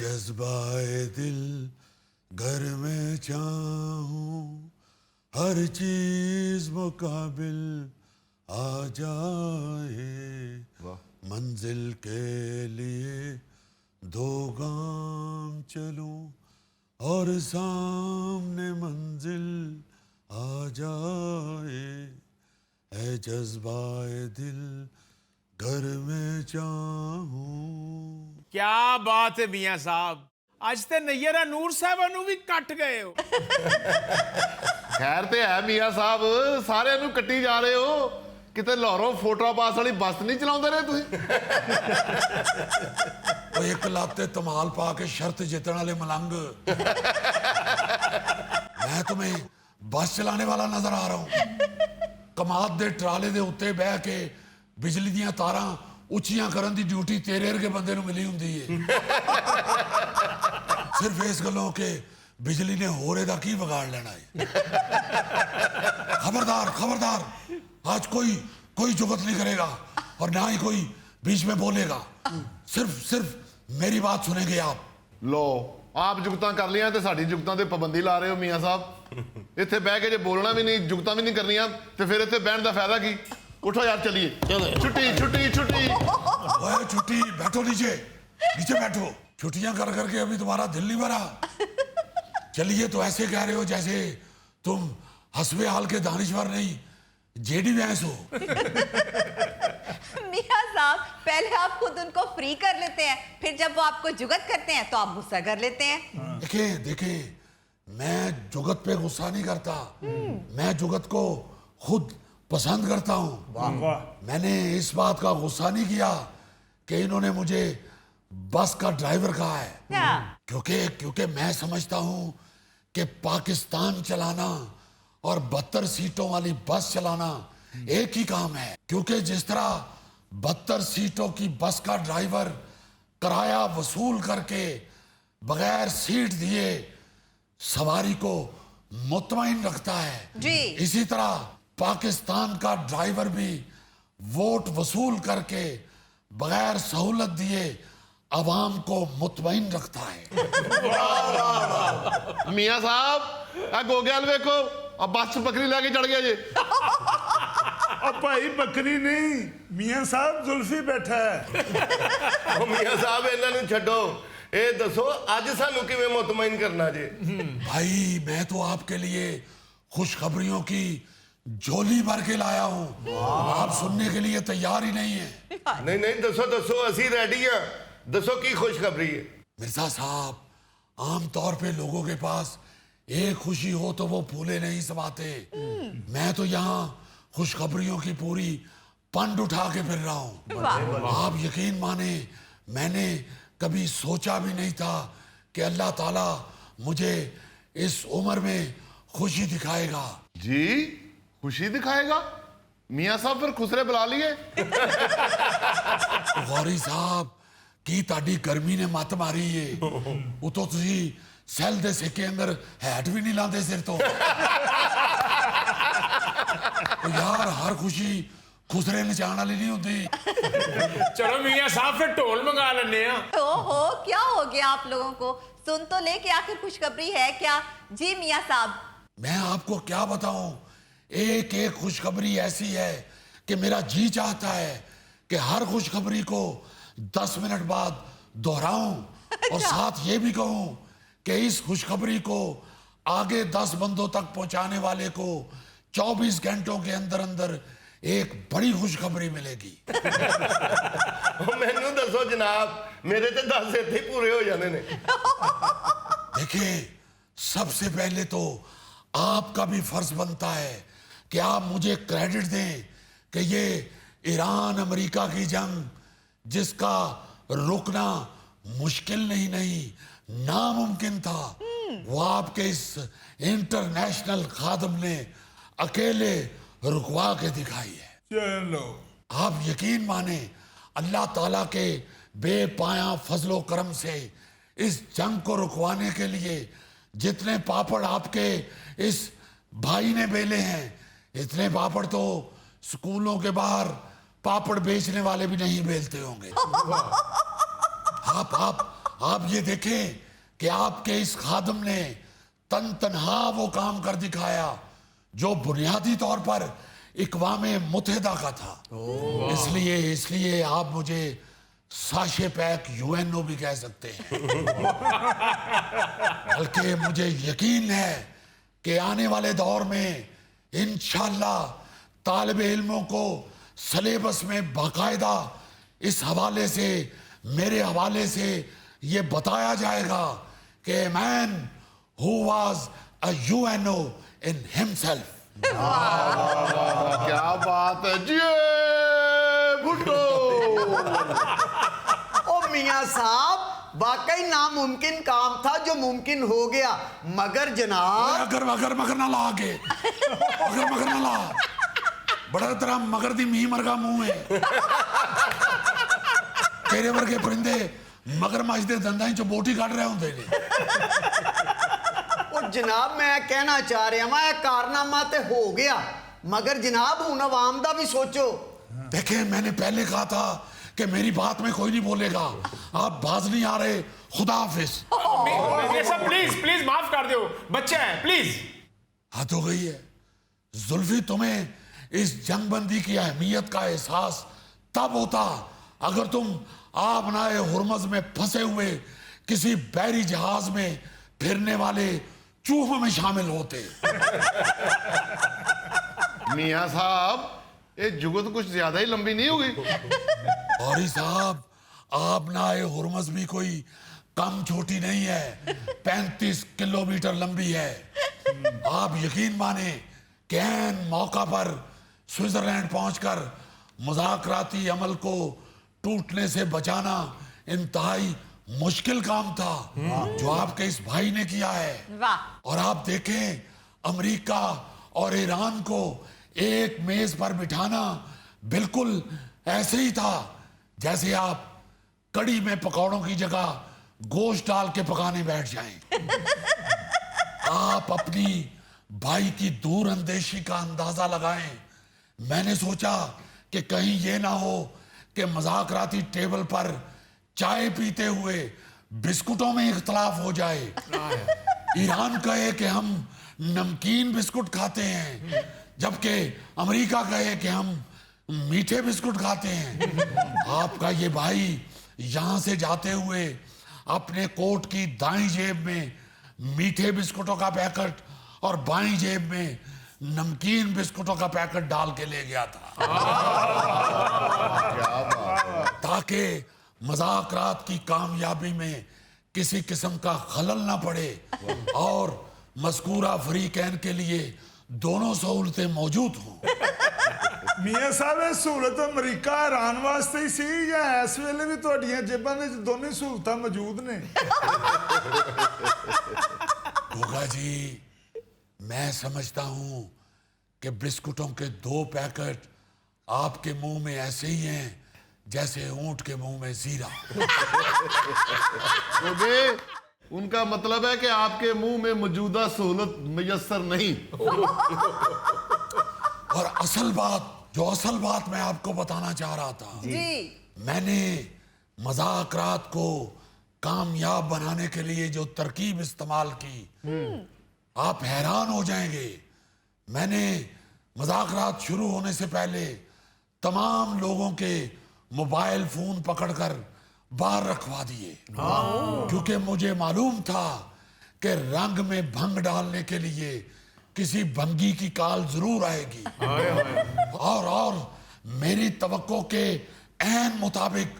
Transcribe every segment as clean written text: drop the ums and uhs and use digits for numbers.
जज्बाए दिल घर में चाहूं हर चीज मुकाबिल आ जाए मंजिल के लिए दो गाम चलूं और सामने मंजिल आ जाए है जज्बाए दिल घर में चाहूं। क्या बात है मियां साहब, आज ते नैयरा नूर साहबा नू भी कट गए हो। खैर ते है मियां साहब, सारे नू कट्टी जा रहे हो। किते लाहौरों फोटो पास वाली बस नहीं चलाउंदे रहे तुसीं? वो एक लाते तमाल पा के शर्त जितने वाले मलंग। मैं तुम्हें बस चलाने वाला नजर आ रहा हूं। कमाद दे ट्राले दे उत्ते बह के बिजली दियां तारां उच्चियां करन दी ड्यूटी तेरे वर्गे बंदे नू मिली हुंदी है। सिर्फ इस गल्लों के बिजली ने होरे दा की बिगाड़ लेना है। खबरदार खबरदार, आज कोई जुगत नहीं करेगा और ना ही कोई बीच में बोलेगा। सिर्फ मेरी बात सुनेंगे आप। लो आप जुगतां कर लियां ते साडी जुगतां ते पाबंदी ला रहे हो मियां साहब। इत्थे बह के जे बोलना भी नहीं, जुगतां भी नहीं करनियां ते फिर इत्थे बहन दा फायदा की? उठो यार चलिए, छुट्टी छुट्टी छुट्टी। ओए छुट्टी, बैठो नीचे नीचे बैठो। छुट्टियां कर करके अभी तुम्हारा दिल नहीं भरा? चलिए तो ऐसे कह रहे हो जैसे तुम हस्बे हाल के दानिश्वर नहीं जेडी भैंस हो। मियां साहब पहले आप खुद उनको फ्री कर लेते हैं, फिर जब वो आपको जुगत करते हैं तो आप गुस्सा कर लेते हैं। देखें मैं जुगत पे गुस्सा नहीं करता, मैं जुगत को खुद पसंद करता हूं। मैंने इस बात का गुस्सा नहीं किया कि इन्होंने मुझे बस का ड्राइवर कहा है, क्योंकि मैं समझता हूं कि पाकिस्तान चलाना और 72 सीटों वाली बस चलाना एक ही काम है। क्योंकि जिस तरह 72 सीटों की बस का ड्राइवर किराया वसूल करके बगैर सीट दिए सवारी को मुतमईन रखता है जी, इसी तरह पाकिस्तान का ड्राइवर भी वोट वसूल करके बगैर सहूलत दिए अवाम को मुतमईन रखता है। मियां साहब आ गोगेल वेखो, अब बस बकरी लेके चढ़ गया जे। अब भाई बकरी नहीं, मियां साहब जुल्फी बैठा है। ओ मियां साहब इन्हां नूं छड्डो, ए दसो अज सानू किवें मुतमईन करना जे? भाई मैं तो आपके लिए खुशखबरियों की झोली भर के लाया हूं, आप सुनने के लिए तैयार ही नहीं है। नहीं नहीं दसो दसो, असी रेडी हां, दसो की खुशखबरी है? मिर्जा साहब, आम तौर पे लोगों के पास एक खुशी हो तो वो फूले नहीं समाते। मैं तो यहाँ खुशखबरियों की पूरी पंड उठा के फिर रहा हूँ। आप यकीन माने मैंने कभी सोचा भी नहीं था कि अल्लाह ताला मुझे इस उम्र में खुशी दिखाएगा। जी खुशी दिखाएगा? मियां साहब फिर खुसरे बुला लिए। गौरी साहब की ताड़ी गर्मी ने मत मारी है। वो तो तुसी सैल दे सिक्के अंदर हैट भी नहीं लाते सिर तो। यार हर खुशी खुसरे नचाण वाली नहीं होती। चलो मियां साहब फिर ढोल मंगा लेने। ओहो क्या हो गया आप लोगों को? सुन तो ले कि आखिर खुशखबरी है क्या? जी मियां साहब। मैं आपको क्या बताऊं, एक एक खुशखबरी ऐसी है कि मेरा जी चाहता है कि हर खुशखबरी को 10 मिनट बाद दोहराऊं और साथ ये भी कहूं कि इस खुशखबरी को आगे 10 बंदों तक पहुंचाने वाले को 24 घंटों के अंदर अंदर एक बड़ी खुशखबरी मिलेगी। मैनू दसो जनाब, मेरे तो 10 इत्थे ही पूरे हो जाने ने। देखिए सबसे पहले तो आपका भी फर्ज बनता है कि आप मुझे क्रेडिट दें कि ये ईरान अमेरिका की जंग, जिसका रुकना मुश्किल नहीं नामुमकिन था, वो आपके इस इंटरनेशनल खादम ने अकेले रुकवा के दिखाई है। चलो आप यकीन माने अल्लाह ताला के बेपाया फजलो करम से इस जंग को रुकवाने के लिए जितने पापड़ आपके इस भाई ने बेले हैं, इतने पापड़ तो स्कूलों के बाहर पापड़ बेचने वाले भी नहीं बेलते होंगे। आप ये देखें कि आपके इस खादम ने तनहा वो काम कर दिखाया जो बुनियादी तौर पर इक़वाम मुत्तहिदा का था। इसलिए आप मुझे साशे पैक यूएनओ भी कह सकते हैं। बल्कि मुझे यकीन है कि आने वाले दौर में इंशाअल्लाह तालिब इल्मों को सिलेबस में बाकायदा इस हवाले से, मेरे हवाले से ये बताया जाएगा कि man who was a UNO in himself. क्या बात है जी भुट्टो। ओ मियां साहब, वाकई नामुमकिन काम था जो मुमकिन हो गया, मगर जनाब मगर ना ला आगे, मगर ना ला। बड़ा तेरा मगर दी मी मरगा मुंह है। तेरे वर्गे परिंदे मगरमच्छ दे दंदां चों बोटी कढ रहे होंदे ने। ओ जनाब, मैं कहना चाह रहा मैं कारनामा ते हो गया, मगर जनाब हुन अवाम दा भी सोचो। देखें, मैंने पहले कहा था कि मेरी बात में कोई नहीं बोलेगा। आप बाज नहीं आ रहे। खुदा हाफिज। ये सब प्लीज माफ कर दो, बच्चे हैं, प्लीज। हद हो गई है जुल्फी। तुम्हें इस जंगबंदी की अहमियत का एहसास तब होता अगर तुम आबनाए हुर्मज में फंसे हुए किसी बहरी जहाज में फिरने वाले चूहों में शामिल होते। मियां साहब, ये जुगत कुछ ज्यादा ही लंबी नहीं होगी? और साहब, आबनाए हुर्मज भी कोई कम छोटी नहीं है, 35 किलोमीटर लंबी है। आप यकीन माने कि ऐन मौका पर स्विट्जरलैंड पहुंचकर मुज़ाकराती अमल को टूटने से बचाना इंतहाई मुश्किल काम था जो आपके इस भाई ने किया है। वाह। और आप देखें, अमेरिका और ईरान को एक मेज पर बिठाना बिल्कुल ऐसे ही था जैसे आप कड़ी में पकौड़ों की जगह गोश्त डाल के पकाने बैठ जाएं। आप अपनी भाई की दूर अंदेशी का अंदाजा लगाएं। मैंने सोचा कि कहीं ये ना हो कि मुज़ाकराती टेबल पर चाय पीते हुए बिस्कुटों में इख्तलाफ हो जाए। ईरान कहे कि हम नमकीन बिस्कुट खाते हैं, जबकि अमेरिका कहे कि हम मीठे बिस्कुट खाते हैं। आपका ये भाई यहां से जाते हुए अपने कोट की दाईं जेब में मीठे बिस्कुटों का पैकेट और बाईं जेब में नमकीन बिस्कुटों का पैकेट डाल के ले गया था ताकि मुज़ाकरात की कामयाबी में किसी किस्म का खलल ना पड़े और मज़कूरा फरीकैन के लिए दोनों सहूलतें मौजूद हों। मियां साहब, ये सहूलत अमरीका ईरान वास्ते ही सी या इस वेले भी तुहाडियां जेबां विच दोनों सहूलतां मौजूद ने? गोगा जी, मैं समझता हूं कि बिस्कुटों के 2 पैकेट आपके मुंह में ऐसे ही हैं जैसे ऊंट के मुंह में जीरा। उनका मतलब है कि आपके मुंह में मौजूदा सहूलत मुयस्सर नहीं। और असल बात मैं आपको बताना चाह रहा था जी। मैंने मुज़ाकरात को कामयाब बनाने के लिए जो तरकीब इस्तेमाल की, आप हैरान हो जाएंगे। मैंने मुज़ाकरात शुरू होने से पहले तमाम लोगों के मोबाइल फोन पकड़कर बाहर रखवा दिए, क्योंकि मुझे मालूम था कि रंग में भंग डालने के लिए किसी भंगी की काल जरूर आएगी। और मेरी तवक्को के ऐन मुताबिक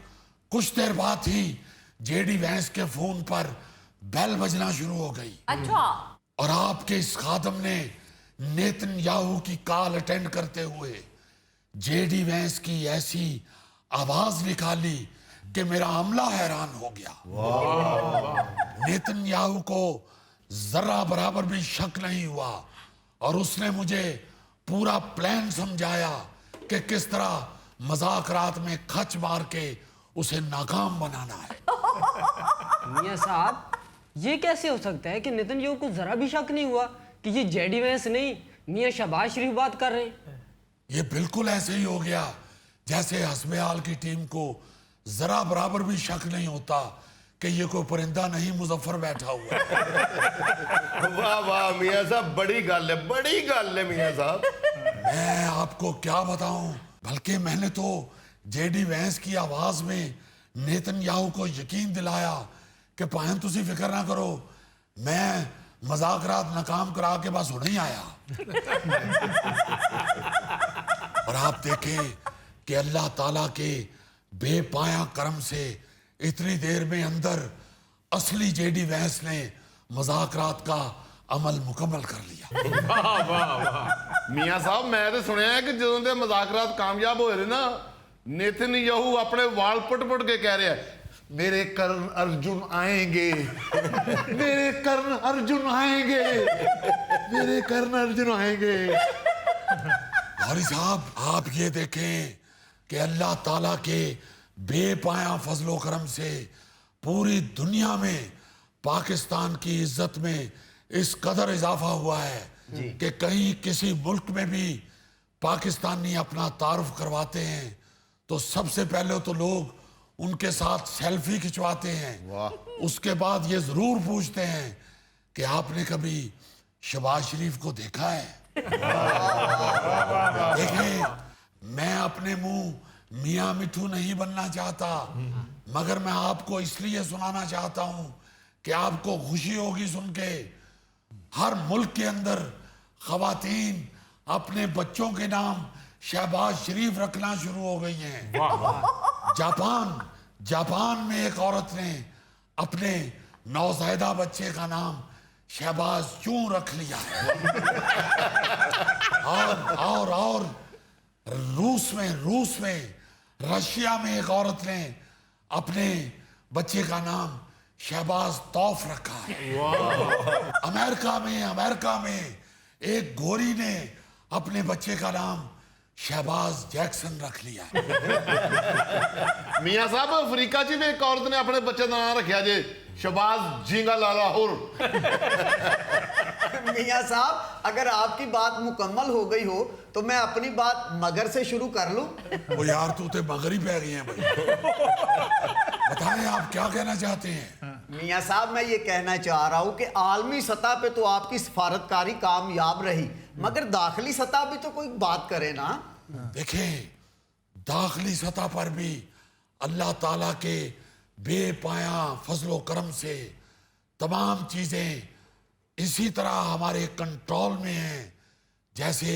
कुछ देर बाद ही जेडी वैंस के फोन पर बेल बजना शुरू हो गई। अच्छा। और आपके इस खादम ने नेतन्याहू की कॉल अटेंड करते हुए जेडी वैंस की ऐसी आवाज निकाली कि मेरा अमला हैरान हो गया। नेतन्याहू को जरा बराबर भी शक नहीं हुआ और उसने मुझे पूरा प्लान समझाया कि किस तरह मुज़ाकरात में खच मार के उसे नाकाम बनाना है। मियां साहब, ये कैसे हो सकता है कि नेतन्याहू को जरा भी शक नहीं हुआ कि ये जेडी वैंस नहीं मियां शहबाज शरीफ बात कर रहे हैं? ये बिल्कुल ऐसे ही हो गया जैसे हस्बे हाल की टीम को जरा बराबर भी शक नहीं होता कि ये कोई परिंदा नहीं मुजफ्फर बैठा हुआ है। वाह वाह मियाँ साहब, बड़ी गल है मियाँ साहब। मैं आपको क्या बताऊं, बल्कि मैंने तो जेडी वैंस की आवाज में नेतन्याहू को यकीन दिलाया कि भाएं तुसी फिक्र ना करो, मैं मजाकरात नाकाम करा के बस हुणे ही आया। और आप देखें कि अल्लाह ताला के बेपाया करम से इतनी देर में अंदर असली जेडी वैंस ने मजाकरात का अमल मुकम्मल कर लिया। ਮੀਆਂ ਸਾਹਿਬ ਮੈਂ ਤੇ ਸੁਣਿਆ ਹੈ ਕਿ ਜਦੋਂ ਦੇ ਮਜ਼ਾਕਰਾਤ ਕਾਮਯਾਬ ਹੋਏ ਨੇ ਨਾ, नेतन्याहू अपने वाल पुट के कह रहे हैं मेरे कर्ण अर्जुन आएंगे, मेरे कर्ण अर्जुन आएंगे, मेरे कर्ण अर्जुन आएंगे। भारी साहब आप ये देखें कि अल्लाह ताला के बेपाया फजलो करम से पूरी दुनिया में पाकिस्तान की इज्जत में इस कदर इजाफा हुआ है कि कहीं किसी मुल्क में भी पाकिस्तानी अपना तारुफ करवाते हैं तो सबसे पहले तो लोग उनके साथ सेल्फी खिंचवाते हैं, उसके बाद ये जरूर पूछते हैं कि आपने कभी शहबाज शरीफ को देखा है। देखिए मैं अपने मुंह मियाँ मिठू नहीं बनना चाहता, मगर मैं आपको इसलिए सुनाना चाहता हूं कि आपको खुशी होगी सुन के, हर मुल्क के अंदर खवातीन अपने बच्चों के नाम शहबाज शरीफ रखना शुरू हो गई हैं। जापान में एक औरत ने अपने नौज़ायदा बच्चे का नाम शहबाज चूं रख लिया है। और रूस में रशिया में एक औरत ने अपने बच्चे का नाम शहबाज तौफ रखा है। अमेरिका में एक गोरी ने अपने बच्चे का नाम शहबाज जैक्सन रख लिया है। ਮੀਆਂ ਸਾਹਿਬ अफ्रीका च भी एक औरत ने अपने बच्चे का नाम रखा जे शहबाज झींगा लाला हुर। मियाँ साहब अगर आपकी बात मुकम्मल हो गई हो तो मैं अपनी बात मगर से शुरू कर लूं। वो यार तू तो मगर ही पै गई है भाई। बताएं आप क्या कहना चाहते हैं। मियाँ साहब मैं ये कहना चाह रहा हूँ कि आलमी सतह पे तो आपकी सफारतकारी कामयाब रही, मगर दाखिली सतह भी तो कोई बात करे ना। देखें दाखिली सतह पर भी अल्लाह ताला के बेपाया फजलो करम से तमाम चीजें इसी तरह हमारे कंट्रोल में हैं जैसे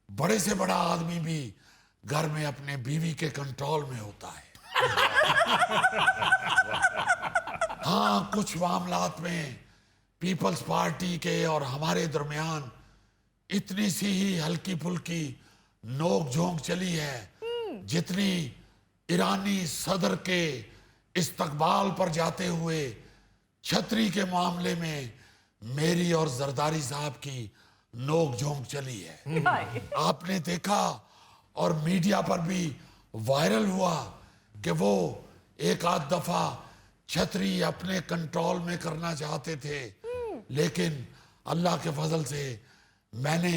बड़े से बड़ा आदमी भी घर में अपने बीवी के कंट्रोल में होता है। हाँ कुछ मामलात में पीपल्स पार्टी के और हमारे दरमियान इतनी सी ही हल्की फुल्की नोक झोंक चली है जितनी ईरानी सदर के इस्तकबाल पर जाते हुए छतरी के मामले में मेरी और जरदारी साहब की नोक झोंक चली है। आपने देखा और मीडिया पर भी वायरल हुआ कि वो एक आध दफा छतरी अपने कंट्रोल में करना चाहते थे, लेकिन अल्लाह के फजल से मैंने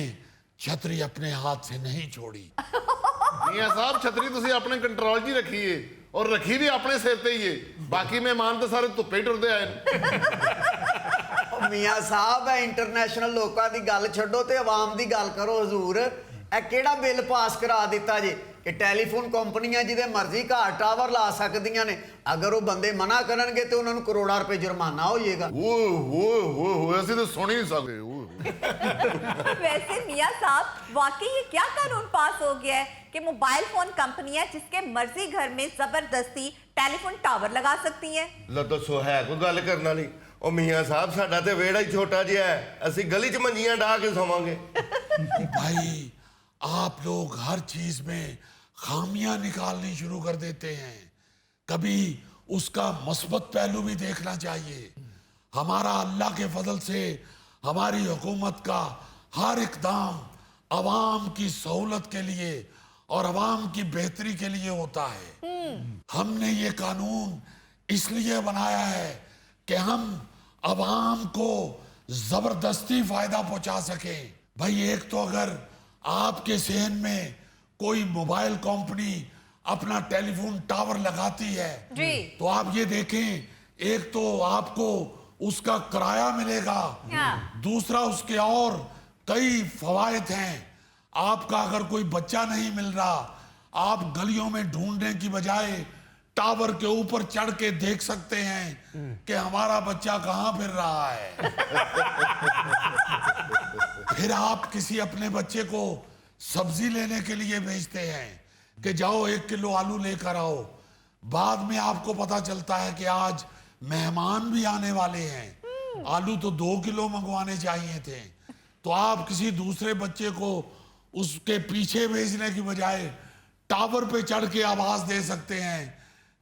छतरी अपने हाथ से नहीं छोड़ी। ਮੀਆਂ ਸਾਹਿਬ ਛਤਰੀ ਤੁਸੀਂ ਆਪਣੇ ਕੰਟਰੋਲ 'ਚ ਹੀ ਰੱਖੀ ਏ ਔਰ ਰੱਖੀ ਵੀ ਆਪਣੇ ਸਿਰ ਤੇ ਹੀ ਏ, ਬਾਕੀ ਮਹਿਮਾਨ ਤਾਂ ਸਾਰੇ ਧੁੱਪੇ ਹੀ ਟੁਰਦੇ ਆਏ ਨੇ। मियाँ साहब है इंटरनेशनल लोगों की गल छड्डो ते आवाम की गल करो। हजूर ए केड़ा बिल पास करा दिता जे कि टेलीफोन कंपनियां जिदे मर्जी घर टावर ला सकदियां ने, अगर वो बंदे मना करनगे तो उन्होंने करोड़ा रुपए जुर्माना हो जाएगा। ओए ਅਸੀਂ ਤਾਂ ਸੁਣ ਹੀ नहीं सकते। वैसे मियाँ साहब वाकई ये क्या कानून पास हो गया है कि मोबाइल फोन कंपनियां जिसके मर्जी घर में जबरदस्ती टेलीफोन टावर लगा सकती हैं। लो दसो है कोई गल करने वाली। ओ मियाँ साहब साडा ते वेड़ा ही छोटा जिहा है, ਅਸੀਂ गली च मंजियां ढा के सोवांगे। भाई आप लोग हर चीज में खामियां निकालनी शुरू कर देते हैं, कभी उसका मस्बत पहलू भी देखना चाहिए। हमारा अल्लाह के फजल से हमारी हुकूमत का हर इकदाम अवाम की सहूलत के लिए और अवाम की बेहतरी के लिए होता है। हमने ये कानून इसलिए बनाया है कि हम अवाम को जबरदस्ती फायदा पहुंचा सके। भाई एक तो अगर आपके शहर में कोई मोबाइल कंपनी अपना टेलीफोन टावर लगाती है जी। तो आप ये देखें एक तो आपको उसका किराया मिलेगा, दूसरा उसके और कई फवायद हैं। आपका अगर कोई बच्चा नहीं मिल रहा, आप गलियों में ढूंढने की बजाय टावर के ऊपर चढ़ के देख सकते हैं कि हमारा बच्चा कहां फिर रहा है। फिर आप किसी अपने बच्चे को सब्जी लेने के लिए भेजते हैं कि जाओ 1 किलो आलू लेकर आओ। बाद में आपको पता चलता है कि आज मेहमान भी आने वाले हैं, आलू तो 2 किलो मंगवाने चाहिए थे। तो आप किसी दूसरे बच्चे को उसके पीछे भेजने की बजाय टावर पे चढ़ के आवाज दे सकते हैं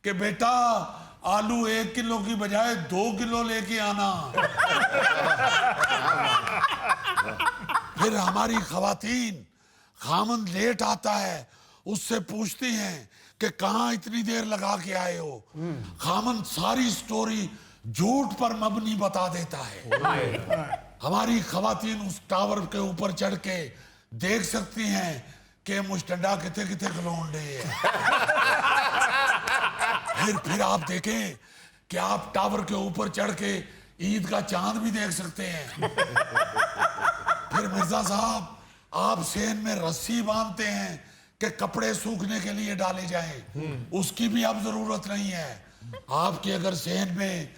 कि बेटा आलू 1 किलो की बजाय 2 किलो लेके आना। फिर हमारी खवातीन, खामन लेट आता है, उससे पूछती हैं कि कहाँ इतनी देर लगा के आए हो। खामन सारी स्टोरी झूठ पर मबनी बता देता है। हमारी खवातीन उस टावर के ऊपर चढ़ के देख सकती हैं कि मुस्टंडा किथे किथे खलोंडे है। फिर आप देखें कि आप टावर के ऊपर चढ़ के ईद का चांद भी देख सकते हैं। फिर मिर्जा साहब, आप सेन में रस्सी बांधते हैं कि कपड़े सूखने के लिए डाले जाएं, उसकी भी अब जरूरत नहीं है। आपके अगर सेन में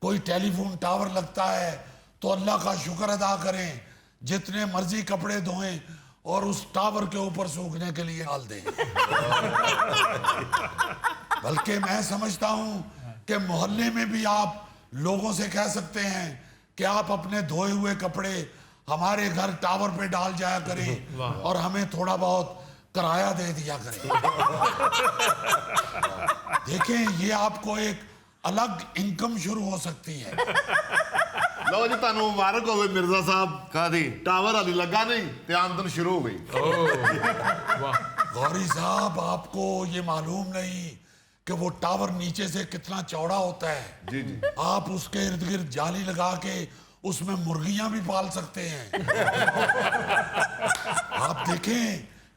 कोई टेलीफोन टावर लगता है तो अल्लाह का शुक्र अदा करें, जितने मर्जी कपड़े धोएं और उस टावर के ऊपर सूखने के लिए डाल दें। बल्कि मैं समझता हूं कि मोहल्ले में भी आप लोगों से कह सकते हैं कि आप अपने धोए हुए कपड़े हमारे घर टावर पे डाल जाया करें और हमें थोड़ा बहुत किराया दे दिया करें। देखें, ये आपको एक अलग इनकम शुरू हो सकती है। ਲਓ ਜੀ, ਤੁਹਾਨੂੰ ਮੁਬਾਰਕ ਹੋਵੇ ਮਿਰਜ਼ਾ ਸਾਹਿਬ। ਕਾਦੀ टावर हाली लगा नहीं ते आमदन शुरू हो गई। गौरी साहब, आपको ये मालूम नहीं कि वो टावर नीचे से कितना चौड़ा होता है। जी जी। आप उसके इर्द गिर्द जाली लगा के उसमें मुर्गियां भी पाल सकते हैं। आप देखें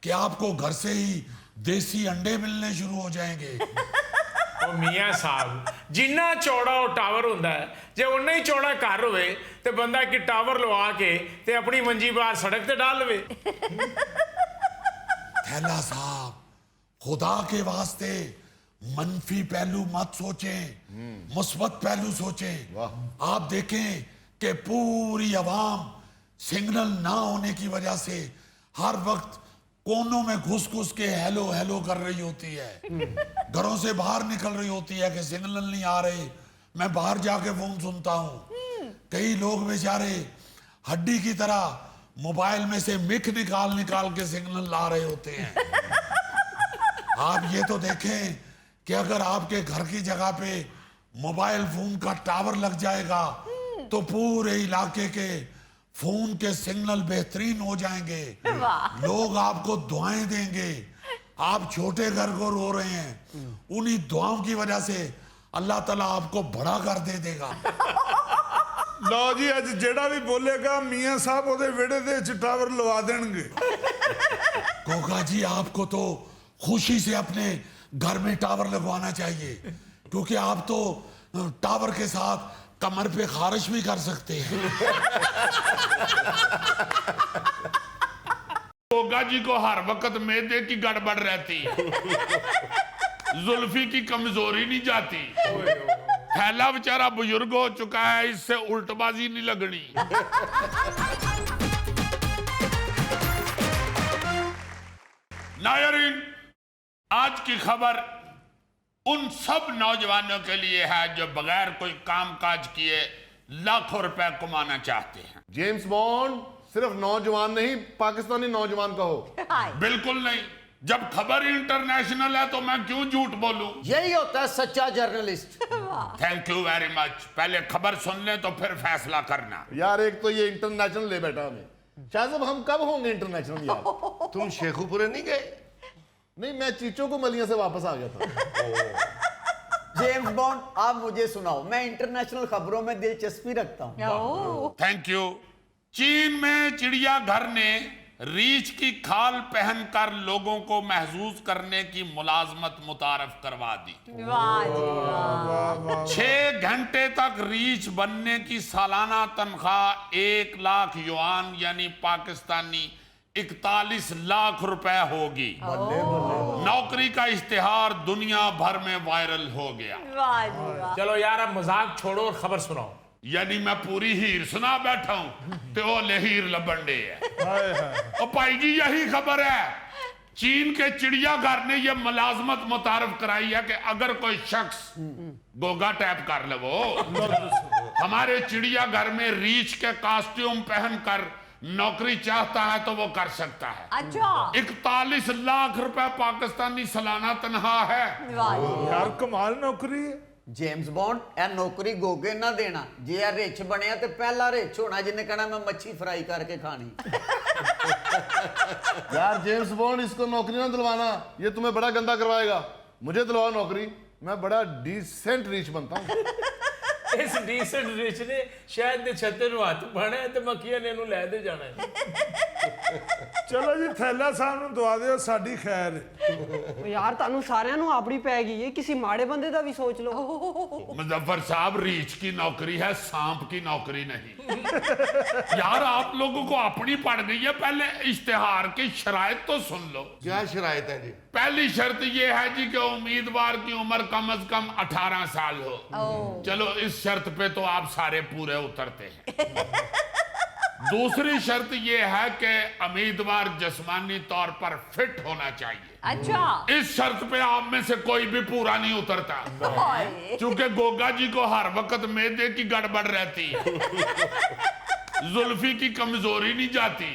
कि आपको घर से ही देसी अंडे मिलने शुरू हो जाएंगे। ਉਹ ਮੀਆਂ ਸਾਹਿਬ, ਜਿੰਨਾ ਚੌੜਾ ਉਹ ਟਾਵਰ ਹੁੰਦਾ ਹੈ, ਜੇ ਉਨਾ ਹੀ ਚੌੜਾ ਘਰ ਹੋਵੇ ਤੇ ਬੰਦਾ ਇੱਕ ਟਾਵਰ ਲਵਾ ਕੇ ਤੇ ਆਪਣੀ ਮੰਜੀ ਬਾਹਰ ਸੜਕ ਤੇ ਡਾਲ ਲਵੇ। थैला साहब, खुदा के वास्ते मनफी पहलू मत सोचें, मुस्बत पहलू सोचें। आप देखें कि पूरी अवाम सिग्नल ना होने की वजह से हर वक्त कोनों में घुस घुस के हेलो हेलो कर रही होती है, घरों से बाहर निकल रही होती है कि सिग्नल नहीं आ रहे, मैं बाहर जाके फोन सुनता हूं। कई लोग बेचारे हड्डी की तरह मोबाइल में से मिख निकाल निकाल के सिग्नल ला रहे होते हैं। आप ये तो देखें कि अगर आपके घर की जगह पे मोबाइल फोन का टावर लग जाएगा तो पूरे इलाके के फोन के सिग्नल बेहतरीन हो जाएंगे, लोग आपको दुआएं देंगे। आप छोटे घर को रो रहे हैं, उन्हीं दुआओं की वजह से अल्लाह ताला आपको बड़ा कर दे देगा। ਲਓ ਜੀ, ਅੱਜ ਜਿਹੜਾ ਵੀ ਬੋਲੇਗਾ ਮੀਆਂ ਸਾਹਿਬ ਉਹਦੇ ਵਿਹੜੇ ਦੇ ਵਿੱਚ ਟਾਵਰ ਲਵਾ ਦੇਣਗੇ। कोका जी, आपको तो खुशी से अपने घर में टावर लगवाना चाहिए, क्योंकि आप तो टावर के साथ कमर पे खारिश भी कर सकते हैं। गोगा जी को हर वक्त मैदे की गड़बड़ रहती है, जुल्फी की कमजोरी नहीं जाती, थैला बेचारा बुजुर्ग हो चुका है, इससे उल्टबाजी नहीं लगनी। नायरीन, आज की खबर उन सब नौजवानों के लिए है जो बगैर कोई कामकाज किए लाखों रुपए कमाना चाहते हैं। जेम्स बॉन्ड सिर्फ नौजवान नहीं, पाकिस्तानी नौजवान कहो। बिल्कुल नहीं, जब खबर इंटरनेशनल है तो मैं क्यों झूठ बोलूं। यही होता है सच्चा journalist. Thank you very much. पहले खबर सुन ले तो फिर फैसला करना। यार, एक तो ये इंटरनेशनल ले बैठा हमें। शाहज़ब, हम कब होंगे इंटरनेशनल यार? तुम शेखुपुरे नहीं गए? नहीं, मैं चीचों को मलिया से वापस आ गया था। जेम्स बॉन्ड, आप मुझे सुनाओ, मैं इंटरनेशनल खबरों में दिलचस्पी रखता हूँ। Thank you. चीन में चिड़ियाघर ने रीछ की खाल पहनकर लोगों को महसूस करने की मुलाजमत मुतारफ करवा दी। वाह जी वाह। 6 घंटे तक रीछ बनने की सालाना तनख्वाह 1 लाख युआन यानी पाकिस्तानी 41 लाख रुपए होगी। नौकरी का इश्तिहार दुनिया भर में वायरल हो गया। वाह जी वाह। चलो यार अब मजाक छोड़ो और खबर सुनाओ। यानी मैं पूरी हीर सुना बैठा हूं तो वो ले हीर लबन डे है। और भाई जी यही खबर है, चीन के चिड़ियाघर ने यह मुलाजमत मुतारफ कराई है कि अगर कोई शख्स गोगा टैप कर ले वो हमारे चिड़ियाघर में रीछ के कॉस्ट्यूम पहनकर नौकरी चाहता है तो वो कर सकता है। अच्छा 41 लाख रुपए पाकिस्तानी सालाना तनख्वाह है। वाह जी। यार कमाल नौकरी है। जेम्स बॉन्ड ਇਹ ਨੌਕਰੀ ਗੋਗੇ ਨਾ ਦੇਣਾ। ਜੇ ਇਹ ਰਿਚ ਬਣਿਆ ਤੇ ਪਹਿਲਾ ਰਿਚ ਹੋਣਾ ਜਿਹਨੇ ਕਹਿਣਾ ਮੈਂ ਮੱਛੀ ਫਰਾਈ ਕਰਕੇ ਖਾਣੀ। यार जेम्स बॉन्ड इसको नौकरी ना दिलवाना, ये तुम्हें बड़ा गंदा करवाएगा। मुझे दिलवाओ नौकरी, मैं बड़ा डिसेंट रीच बनता हूँ। ਇਸ ਡੀਸੈਂਟ ਰਿਚ ਨੇ ਸ਼ਾਇਦ ਦੇ ਛੱਤੇ ਨੂੰ ਹੱਥ ਪਾਣਾ ਤੇ ਮੱਖੀਆਂ ਨੇ ਇਹਨੂੰ ਲੈ ਦੇ ਜਾਣਾ ਹੈ। ਚਲੋ ਜੀ ਥੈਲਾ ਸਾਹਿਬ ਨੂੰ ਦਵਾ ਦਿਓ, ਸਾਡੀ ਖੈਰ ਹੈ। ਉਹ ਯਾਰ ਤੁਹਾਨੂੰ ਸਾਰਿਆਂ ਨੂੰ ਆਪਣੀ ਪੈ ਗਈ ਹੈ, ਕਿਸੇ ਮਾੜੇ ਬੰਦੇ ਦਾ ਵੀ ਸੋਚ ਲਓ। मुजफ्फर साहब रीछ की नौकरी है, सांप की नौकरी नहीं। यार आप लोगों को अपनी पड़ गई है, पहले इश्तिहार की शराइत तो सुन लो। क्या शराइत है जी? पहली शर्त यह है जी कि उम्मीदवार की उम्र कम से कम 18 साल हो। चलो इस शर्त पे तो आप सारे पूरे उतरते हैं। दूसरी शर्त यह है कि उम्मीदवार जिस्मानी तौर पर फिट होना चाहिए। अच्छा इस शर्त पे आप में से कोई भी पूरा नहीं उतरता, क्योंकि गोगा जी को हर वक्त मैदे की गड़बड़ रहती है, जुल्फी की कमजोरी नहीं जाती,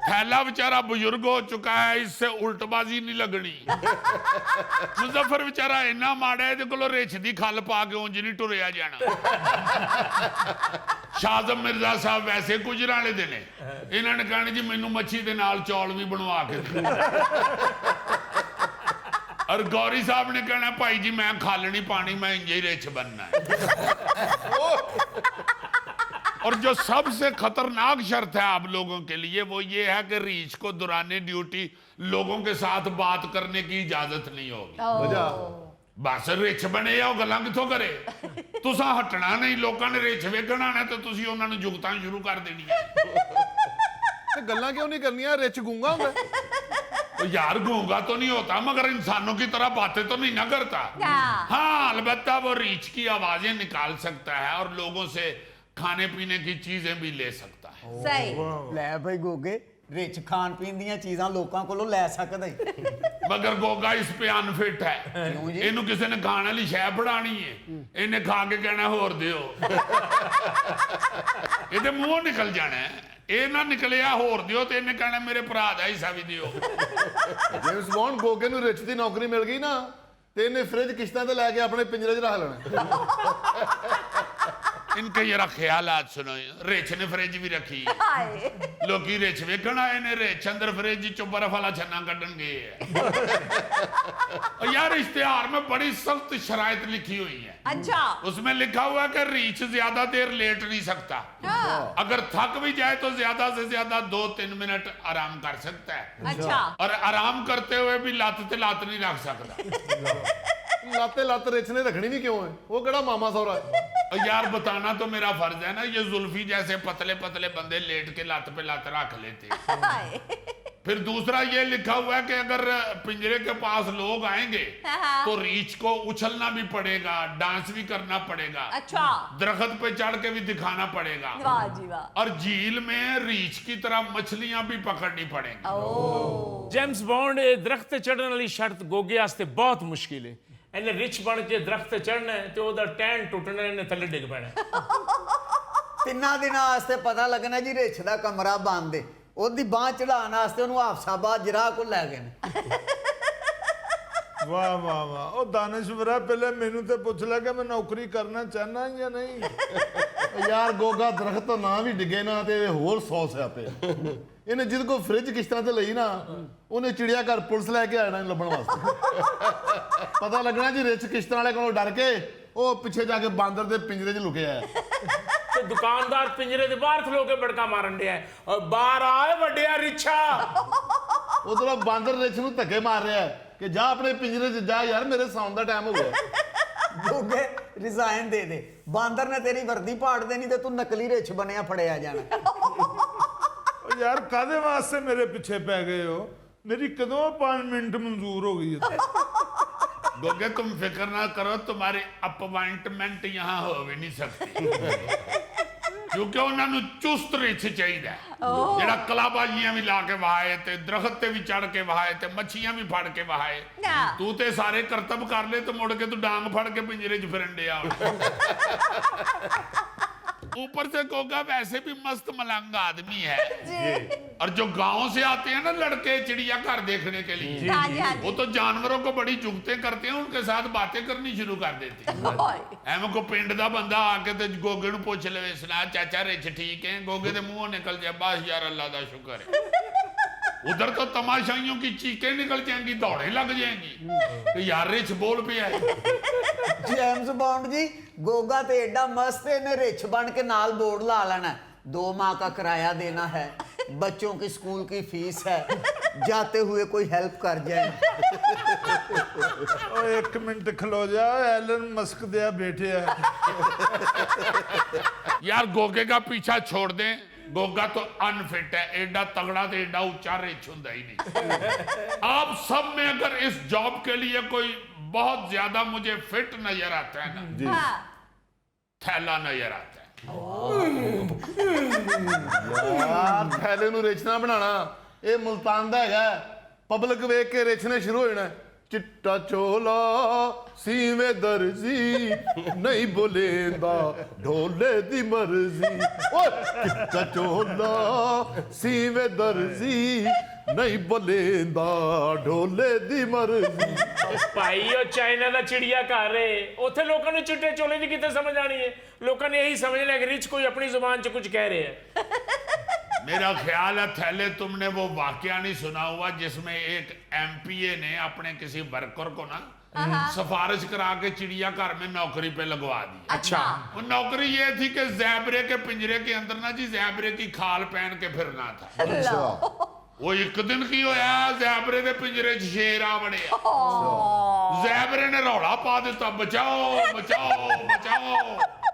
थैला बेचारा बुजुर्ग हो चुका है, इससे उल्टबाजी नहीं लगनी। मुजफ्फर बेचारा इन्ना माड़ा है को रिछ दी खल पा के उंज नहीं टुरिया जाना। शाहजम मिर्जा साहब वैसे गुजराने दे ने, इन्होंने कहना जी मैनू मच्छी दे नाल चौल भी बनवा के दे। और गौरी साहब ने कहना भाई जी मैं खल नहीं पानी, मैं इंज ही रिछ बनना है। और जो सबसे खतरनाक शर्त है आप लोगों के लिए वो ये है कि रीछ को दौरान ड्यूटी लोगों के साथ बात करने की इजाजत नहीं होगी। बस रिछ बने आओ गल्लां किथों करे, तुसा हटना नहीं, लोगों ने रिछ वेखना है तो तुसी उन्हां नूं जुगतां शुरू कर देनी है। ते गल्लां क्यों नहीं करनियां? रिच गूंगा होंदा है। तो यार गूंगा तो नहीं होता मगर इंसानों की तरह बातें तो नहीं ना करता। हाँ अलबत्ता वो रीछ की आवाजें निकाल सकता है और लोगों से खाने पीने की चीजें भी ले सकता है। सही ਲੈ ਭਾਈ ਗੋਗੇ ਰਿਚ ਖਾਣ ਪੀਣ ਦੀਆਂ ਚੀਜ਼ਾਂ ਲੋਕਾਂ ਕੋਲੋਂ ਲੈ ਸਕਦਾ ਹੀ। मगर गोगा इस पे अनफिट है। क्यों जी? इनू किसी ने खाने वाली शै फड़ानी है, इन्हें खा के कहना होर दियो। ਇਹਦੇ ਮੂੰਹੋਂ ਨਿਕਲ ਜਾਣਾ ਹੈ, ਇਹ ਨਾ ਨਿਕਲਿਆ ਹੋਰ ਦਿਓ ਤੇ ਇਹਨੇ ਕਹਿਣਾ ਮੇਰੇ ਭਰਾ ਦਾ ਹਿੱਸਾ ਵੀ ਦਿਓ। जेम्स बॉन्ड गोगे ਨੂੰ ਰਿਚ ਦੀ ਨੌਕਰੀ ਮਿਲ ਗਈ ਨਾ ਤੇ ਇਹਨੇ ਫ੍ਰਿਜ ਕਿਸ਼ਤਾਂ ਤੇ ਲੈ ਕੇ ਆਪਣੇ ਪਿੰਜਰੇ 'ਚ ਰੱਖ ਲੈਣਾ। इनके जरा ख्यालात सुनो, रिच ने फ्रिज भी रखी, हाय लोकी रिच वेखण आए ने, रिच अंदर फ्रिज चो बर्फ वाला छन्ना कड्ढन गए है। और यार इश्तिहार में बड़ी सख्त शराइत लिखी हुई है। अच्छा उसमें लिखा हुआ है कि रीछ ज्यादा देर लेट नहीं सकता, हाँ। अगर थक भी जाए तो ज्यादा से ज्यादा 2-3 मिनट आराम कर सकता है, अच्छा और आराम करते हुए भी लात ते लात नहीं रख सकता। ਲਾਤੇ ਲੱਤ ਰਿਚ ਨੇ ਰੱਖਣੀ ਵੀ ਕਿਉਂ ਹੈ? ਉਹ ਕਿਹੜਾ ਮਾਮਾ ਸੌਰਾ ਹੈ? और यार बताना तो मेरा फर्ज है ना, ये जुल्फी जैसे पतले पतले बंदे लेट के लात पे लात रख लेते हैं। हाय फिर दूसरा ये लिखा हुआ है कि अगर पिंजरे के पास लोग आएंगे हाँ। तो रीछ को उछलना भी पड़ेगा, डांस भी करना पड़ेगा, अच्छा दरख्त पे चढ़ के भी दिखाना पड़ेगा, वाह जी वाह और झील में रीछ की तरह मछलियां भी पकड़नी पड़ेंगी। ओ ਜੇਮਸ ਬੌਂਡ ਇਹ ਦਰਖਤ ਤੇ ਚੜਨ ਵਾਲੀ ਸ਼ਰਤ ਗੋਗੇ ਵਾਸਤੇ ਬਹੁਤ ਮੁਸ਼ਕਿਲ ਹੈ। ਇਹਨੇ ਰਿਚ ਬਣ ਕੇ ਦਰਖਤ ਤੇ ਚੜਨਾ ਹੈ ਤੇ ਉਹਦਾ ਟੈਨ ਟੁੱਟਣਾ, ਇਹਨੇ ਥੱਲੇ ਡਿੱਗ ਪੈਣਾ। ਤਿੰਨਾਂ ਦਿਨਾਂ ਵਾਸਤੇ ਪਤਾ ਲੱਗਣਾ ਜੀ ਰਿਚ ਦਾ ਕਮਰਾ ਬੰਦ ਏ। ਉਹਦੀ ਬਾਹ ਚੜਾਉਣ ਵਾਸਤੇ ਉਹਨੂੰ ਹਾਫਸਾਬਾਦ ਜਰਾ ਕੋਲ ਲੈ ਗਏ ਨੇ। ਵਾਹ ਵਾਹ ਵਾਹ। ਉਹ ਦਾਨਿਸ਼ਵਰਾ ਪਹਿਲੇ ਮੈਨੂੰ ਤੇ ਪੁੱਛ ਲੈ ਕਿ ਮੈਂ ਨੌਕਰੀ ਕਰਨਾ ਚਾਹਨਾ ਜਾਂ ਨਹੀਂ। ਯਾਰ ਗੋਗਾ ਦਰਖਤ ਤੋਂ ਨਾ ਵੀ ਡਿੱਗੇ ਨਾ ਤੇ ਹੋਰ 100 ਸਿਆਪੇ। ਇਹਨੇ ਜਿਹਦੇ ਕੋਲ ਫ੍ਰਿਜ ਕਿਸ਼ਤਾਂ ਤੇ ਲਈ ਨਾ ਉਹਨੇ ਚਿੜੀਆ ਘਰ ਪੁਲਿਸ ਲੈ ਕੇ ਆਣਾ ਲੱਭਣ ਵਾਸਤੇ। ਪਤਾ ਲੱਗਣਾ ਜੀ ਰਿਚ ਕਿਸ਼ਤਾਂ ਵਾਲੇ ਕੋਲੋਂ ਡਰ ਕੇ ਉਹ ਪਿੱਛੇ ਜਾ ਕੇ ਬਾਂਦਰ ਦੇ ਪਿੰਜਰੇ 'ਚ ਲੁਕਿਆ ਹੈ। ਤੇ दुकानदार पिंजरे के बाहर खलो के बड़का मारन दिया है और बाहर आए वड्डिया रिछा। ਉਧਰੋਂ ਬਾਂਦਰ ਰਿਛ ਨੂੰ ਧੱਕੇ ਮਾਰ ਰਿਹਾ ਹੈ ਕਿ ਜਾ ਆਪਣੇ ਪਿੰਜਰੇ 'ਚ ਜਾ ਯਾਰ, ਮੇਰੇ ਸੌਣ ਦਾ ਟਾਈਮ ਹੋ ਗਿਆ। ਗੋਗੇ ਰਿਜ਼ਾਈਨ ਦੇ ਦੇ, ਬਾਂਦਰ ਨੇ ਤੇਰੀ ਵਰਦੀ ਪਾੜ ਦੇਣੀ ਤੇ ਤੂੰ ਨਕਲੀ ਰਿਛ ਬਣਿਆ ਫੜਿਆ ਜਾਣਾ। ਉਹ ਯਾਰ ਕਾਦੇ ਵਾਸਤੇ ਮੇਰੇ ਪਿੱਛੇ ਪੈ ਗਏ ਹੋ? ਮੇਰੀ ਕਦੋਂ ਅਪਾਇੰਟਮੈਂਟ ਮਨਜ਼ੂਰ ਹੋ ਗਈ ਹੈ? गोगे तुम फिक्र ना करो, तुम्हारी अपॉइंटमेंट यहाँ हो भी नहीं सकती क्योंकि उन्होंने चुस्त रिछ चाहिए ਜਿਹੜਾ ਕਲਾਬਾਜ਼ੀਆਂ ਵੀ ਲਾ ਕੇ ਵਹਾਏ ਤੇ ਦਰਖਤ ਤੇ ਵੀ ਚੜ ਕੇ ਵਹਾਏ ਤੇ ਮੱਛੀਆਂ ਵੀ ਫੜ ਕੇ ਵਹਾਏ। ਤੂੰ ਤੇ ਸਾਰੇ ਕਰਤਬ ਕਰ ਲੈ ਤੇ ਮੁੜ ਕੇ ਤੂੰ ਡਾਂਗ ਫੜ ਕੇ ਪਿੰਜਰੇ 'ਚ ਫਿਰਨ ਡਿਆ। ऊपर से गोगा वैसे भी मस्त मलंग आदमी है और जो गांव से आते हैं ना लड़के चिड़ियाघर देखने के लिए, वो तो जानवरों को बड़ी जुगतें करते हैं, उनके साथ बातें करनी शुरू कर देते हैं। एवं को पिंड दा बंदा आके ते गोगे नूं पुछ लवे, सुना चाचा रिछ ठीक है? गोगे दे मुंहों निकल जाए, बस यार अल्लाह दा शुक्र है। उधर तो तमाशाइयों की चीखें निकल जाएंगी, दौड़े लग जाएंगी कि यार रिछ बोल पे है। जेम्स बॉन्ड जी, गोगा तो एडा मस्त है, ने रिछ बन के नाल बोर्ड ला लेना, 2 माह का किराया देना है, बच्चों की स्कूल की फीस है, जाते हुए कोई हेल्प कर जाए। ओ 1 मिनट खलो जा, एलन मस्क दिया बेटे है। यार गोगे का पीछा छोड़ दें, गोगा तो अनफिट है, एडा तगड़ा तो एडा ऊंचा रिछ हुंदा ही नहीं। आप सब में अगर इस जॉब के लिए कोई बहुत ज्यादा मुझे फिट नजर आता है ना, थैला नजर आता है। ਯਾਰ ਥੈਲੇ ਨੂੰ ਰਿਛ ਨਾ ਬਣਾਣਾ, ਇਹ ਮੁਲਤਾਨ ਦਾ ਹੈਗਾ। ਪਬਲਿਕ ਵੇਖ ਕੇ ਰਿਛ ਨੇ ਸ਼ੁਰੂ ਹੋ ਜਾਣਾ, ਚਿੱਟਾ ਚੋਲਾ ਸੀਵੇਂ ਦਰਜੀ ਨਹੀਂ ਬੋਲੇਂਦਾ ਢੋਲੇ ਦੀ ਮਰਜ਼ੀ। ਓਏ ਚਿੱਟਾ ਚੋਲਾ ਸੀਵੇਂ ਦਰਜੀ ਨਹੀਂ ਬੋਲੇਂਦਾ ਢੋਲੇ ਦੀ ਮਰਜ਼ੀ। ਭਾਈ ਉਹ ਚਾਈਨਾ ਦਾ ਚਿੜੀਆ ਘਰ ਏ, ਉੱਥੇ ਲੋਕਾਂ ਨੂੰ ਚਿੱਟੇ ਚੋਲੇ ਦੀ ਕਿੱਥੇ ਸਮਝ ਆਣੀ ਹੈ? ਲੋਕਾਂ ਨੇ ਇਹੀ ਸਮਝ ਲਿਆ ਕਿ ਰਿਚ ਕੋਈ ਆਪਣੀ ਜ਼ੁਬਾਨ 'ਚ ਕੁਝ ਕਹਿ ਰਿਹਾ है। मेरा ख्याल है थैले तुमने वो वाकया नहीं सुना हुआ जिसमें एक एमपीए ने अपने किसी वर्कर को ना सिफारिश करा के चिड़ियाघर में नौकरी पे लगवा दी। अच्छा। वो नौकरी ये थी कि ज़ेबरे के पिंजरे के अंदर ना जी ज़ेबरे की खाल पहन के फिरना था। वो एक दिन की होया, ज़ेबरे के पिंजरे च शेर आ बड़े, ज़ेबरे ने रौला पा दिता, बचाओ बचाओ बचाओ।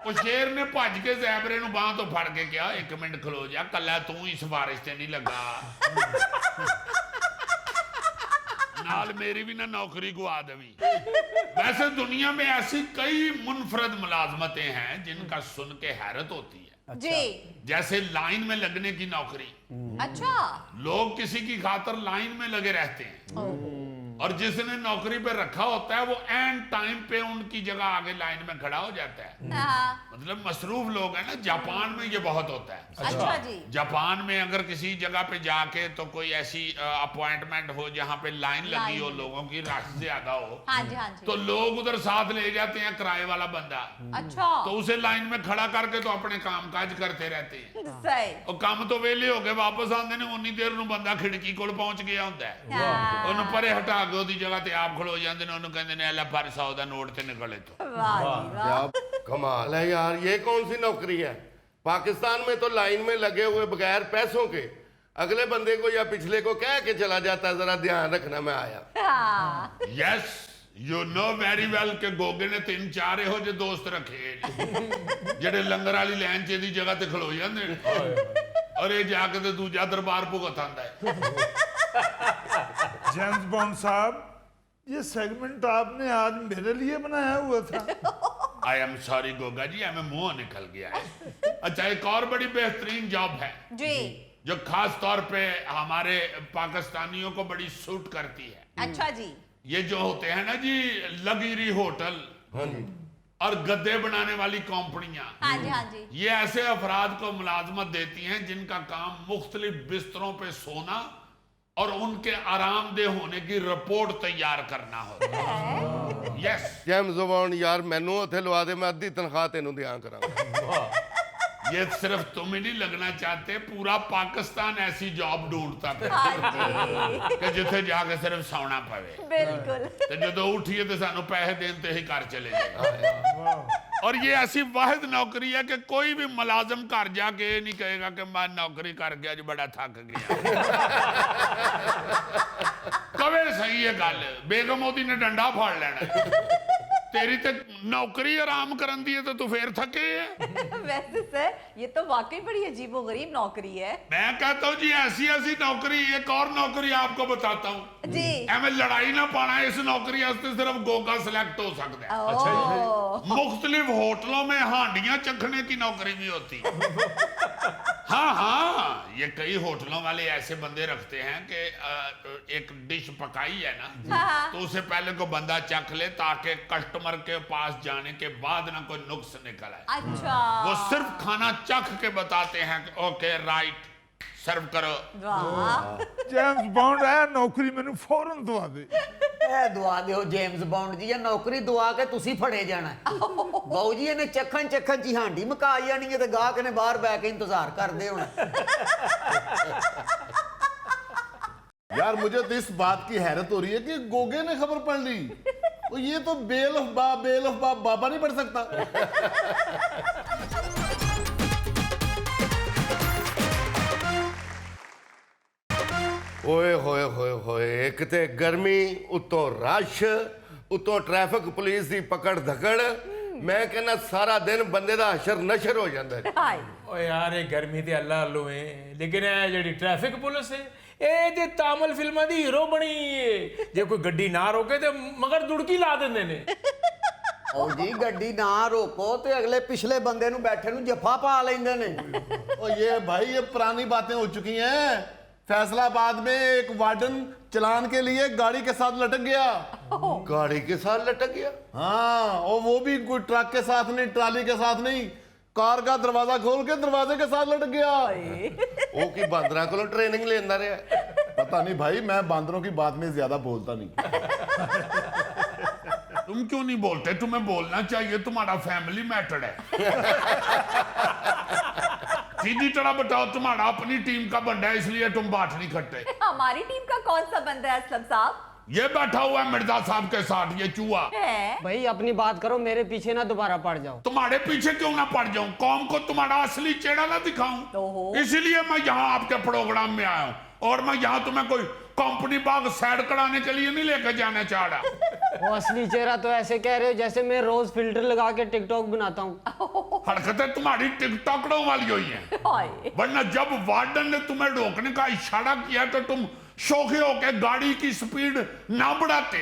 वो शेर ने भज के ज़ेबरे नूं बांह तो फड़ के कहा, 1 मिनट खलो जा, कल्ला तू ही सिफारिश ते नहीं लगा, नाल मेरी भी ना नौकरी गवा देवी। वैसे दुनिया में ऐसी कई मुनफरद मुलाजमतें हैं जिनका सुन के हैरत होती है। जी। जैसे लाइन में लगने की नौकरी। अच्छा। लोग किसी की खातर लाइन में लगे रहते हैं और जिसने नौकरी पे रखा होता है वो एंड टाइम पे उनकी जगह आगे लाइन में खड़ा हो जाता है। मतलब मसरूफ लोग हैं ना, जापान में ये बहुत होता है। अच्छा जी। जापान में अगर किसी जगह पे जाके तो कोई ऐसी अपॉइंटमेंट हो जहाँ पे लाइन लगी हो, लोगों की रश ज्यादा हो, हाँ जी, हाँ जी। तो लोग उधर साथ ले जाते हैं किराए वाला बंदा। अच्छा। तो उसे लाइन में खड़ा करके तो अपने काम काज करते रहते हैं। सही। और काम तो वेले हो गए वापस आते ने, उन्नी देर नूं बंदा खिड़की कोल पहुंच गया होंदा है, ਉਹਨੂੰ ਪਰੇ ਹਟਾ ਕੇ ਉਹਦੀ ਜਗ੍ਹਾ ਤੇ ਆਪ ਖਲੋ ਜਾਂਦੇ ਨੇ, ਉਹਨੂੰ ਕਹਿੰਦੇ ਨੇ ਲੈ ਪਰ 100 ਦਾ ਨੋਟ ਤੇ ਨਿਕਲੇ ਤੋਂ। वाह जी, वाह। कमाल है यार, ये कौन सी नौकरी है? पाकिस्तान में तो लाइन में लगे हुए बगैर पैसों के अगले बंदे को या पिछले को कह के चला जाता, जरा ध्यान रखना मैं आया। हाँ। Yes you know very well कि गोगे ने 3-4 ਇਹੋ ਜਿਹੇ ਦੋਸਤ ਰੱਖੇ ਜਿਹੜੇ ਲੰਗਰ ਵਾਲੀ ਲਾਈਨ 'ਚ ਦੀ ਜਗ੍ਹਾ ਤੇ ਖਲੋ ਜਾਂਦੇ ਨੇ ਔਰ ਇਹ ਜਾ ਕੇ ਤੇ ਦੂਜਾ ਦਰਬਾਰ ਭੁਗਤ ਆਂਦਾ ਹੈ। जेम्स बॉन्ड साहब, ये सेगमेंट आपने आज मेरे लिए बनाया हुआ था? I am sorry Goga ji, हमें मुंह निकल गया है। अच्छा, एक और बड़ी बेहतरीन जॉब है जी। जो खास तौर पे हमारे पाकिस्तानियों को बड़ी सूट करती है। अच्छा जी। ये जो होते हैं ना जी लग्जरी होटल और गद्दे बनाने वाली कंपनियां, हाँ जी, हाँ जी। ये ऐसे अफराद को मुलाजमत देती हैं जिनका काम मुख्तलिफ बिस्तरों पे सोना और उनके आरामदेह होने की रिपोर्ट तैयार करना होता है। यस जेम्स बॉन्ड यार, मैनू उत्थे लवा दे, मैं अद्धी तनख्वाह तेनू दिया करांगा। ये सिर्फ तुम ही नहीं लगना चाहते, पूरा पाकिस्तान ऐसी जॉब ढूंढता है हाँ जी। कि जिथे जाके सिर्फ सौना पवे बिल्कुल। ते जदों उठिए ते सानू पैसे देन ते ही घर चले जाए। और ये ऐसी वाहिद नौकरी है कि कोई भी मुलाजिम घर जाके ये नहीं कहेगा कि मैं नौकरी करके आज बड़ा थक गया। कवे सही है गल, बेगम ओदी ने डंडा फाड़ लेना। तेरी ते नौकरी आराम करन दी है तो तू फिर थके है। वैसे सर ये तो वाकई बड़ी अजीबोगरीब नौकरी है। मैं कहता हूँ जी ऐसी ऐसी नौकरी, एक और नौकरी आपको बताता हूँ जी एवं लड़ाई ना पाना, इस नौकरी वास्ते सिर्फ गोगा सिलेक्ट हो सकता है। अच्छा मुख्तलिफ होटलों में हांडियां चखने की नौकरी भी होती है। हाँ हाँ, ये कई होटलों वाले ऐसे बंदे रखते हैं कि एक डिश पकाई है ना हाँ। तो उसे पहले को बंदा चख ले ताकि कस्टमर के पास जाने के बाद ना कोई नुक्स निकल आए। अच्छा वो सिर्फ खाना चख के बताते हैं कि ओके राइट सर्व करो। वाह जेम्स बॉन्ड आया नौकरी मैंने फौरन दवा दे। ਇਹ ਦਵਾ ਦਿਓ ਜੇਮਸ ਬੌਂਡ ਜੀ, ਇਹ ਨੌਕਰੀ ਦਵਾ ਕੇ ਤੁਸੀਂ ਫੜੇ ਜਾਣਾ। ਬਾਊ ਜੀ ਇਹਨੇ ਚੱਖਣ ਚੱਖਣ ਚ ਹਾਂਡੀ ਮਕਾ ਜਾਣੀ ਹੈ ਤੇ ਗਾਹਕ ਨੇ ਬਾਹਰ ਬੈ ਕੇ ਇੰਤਜ਼ਾਰ ਕਰਦੇ ਹੋਣਾ। यार मुझे तो इस बात की हैरत हो रही है कि गोगे ने खबर पढ़ ली। तो ये तो बेल ऑफ बाबा नहीं पढ़ सकता। ओए होए होए होए, एक ते गर्मी उतो रश उतो ट्रैफिक पुलिस की पकड़ धकड़, मैं कहना सारा दिन बंदे दा हशर नशर हो जाता है। हाय ओ यार ये गर्मी ते अल्लाह अल्लू है, लेकिन ये जेडी ट्रैफिक पुलिस है ये जे तामिल फिल्मां दी हीरो बनी है। जे कोई गड्डी ना रोके ते मगर दुड़की ला देंदे ने। ਬਾਊ ਜੀ ਗੱਡੀ ਨਾ ਰੋਕੋ ਤੇ ਅਗਲੇ ਪਿਛਲੇ ਬੰਦੇ ਨੂੰ ਬੈਠੇ ਨੂੰ ਜੱਫਾ ਪਾ ਲੈਂਦੇ ਨੇ। और ये भाई ये पुरानी बातें हो चुकी हैं। फैसलाबाद में एक वार्डन चलान के लिए गाड़ी के साथ लटक गया। गाड़ी के साथ लटक गया। हाँ, और वो भी कोई ट्रक के साथ नहीं, ट्राली के साथ नहीं, कार का दरवाजा खोल के दरवाजे के साथ लटक गया। वो की बांदरा को ट्रेनिंग लेना रहा। पता नहीं भाई, मैं बांदरों की बात में ज्यादा बोलता नहीं। तुम क्यों नहीं बोलते? तुम्हें बोलना चाहिए, तुम्हारा फैमिली मैटर है। सीधी तरह बताओ, तुम्हारा अपनी टीम का बंदा है इसलिए तुम बात नहीं करते। हमारी टीम का कौन सा बंदा है असलम साहब? ये बैठा हुआ है मिर्जा साहब के साथ ये चूहा। है भाई अपनी बात करो, मेरे पीछे ना दोबारा पड़ जाओ। तुम्हारे पीछे क्यों ना पड़ जाऊं? कौम को तुम्हारा असली चेहरा ना दिखाऊं, इसीलिए मैं यहाँ आपके प्रोग्राम में आया हूँ। और मैं यहाँ तुम्हें कोई कंपनी बाग सैर कराने के लिए नहीं लेकर जाना चाह रहा। वो असली चेहरा तो ऐसे कह रहे हो जैसे मैं रोज फिल्टर लगा के टिकटॉक बनाता हूँ। हरकतें तुम्हारी टिकटॉकरों वाली हुई हैं। हाय वरना जब वार्डन ने तुम्हें रोकने का इशारा किया तो तुम शौकी होकर गाड़ी की स्पीड ना बढ़ाते।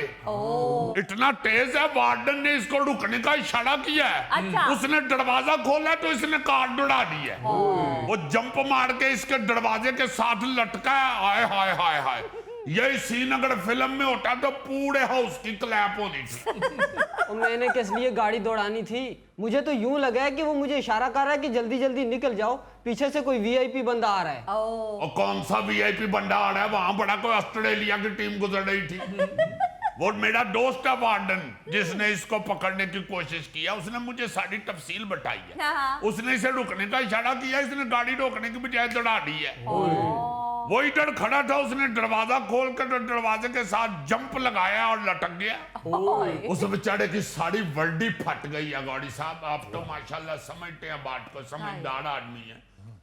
इतना तेज है, वार्डन ने इसको रुकने का इशारा किया है। अच्छा। उसने दरवाजा खोला तो इसने कार दौड़ा दी है। वो जंप मार के इसके दरवाजे के साथ लटका है। हाय हाय हाय हाय, यही सीन अगर फिल्म में होता तो पूरे हाउस की क्लैप होनी थी। और मैंने किस लिए गाड़ी दौड़ानी थी? मुझे तो यूं लगा है कि वो मुझे इशारा कर रहा है कि जल्दी जल्दी निकल जाओ, पीछे से कोई वीआईपी बंदा आ रहा है। और कौन सा वीआईपी बंदा आ रहा है? वहां बड़ा कोई ऑस्ट्रेलिया की टीम गुजर रही थी। वो मेरा दोस्त है वार्डन, जिसने इसको पकड़ने की कोशिश किया। उसने मुझे सारी तफसील बताई है। हाँ। उसने इसे रुकने का इशारा किया, इसने गाड़ी रोकने की बजाय दौड़ा दी है। वो इधर खड़ा था, उसने दरवाजा खोल कर दरवाजे के साथ जंप लगाया और लटक गया। उस बेचारे की सारी वर्दी फट गई है। गौड़ी साहब आप तो माशाल्लाह समझते हैं बात को, समझदार आदमी है।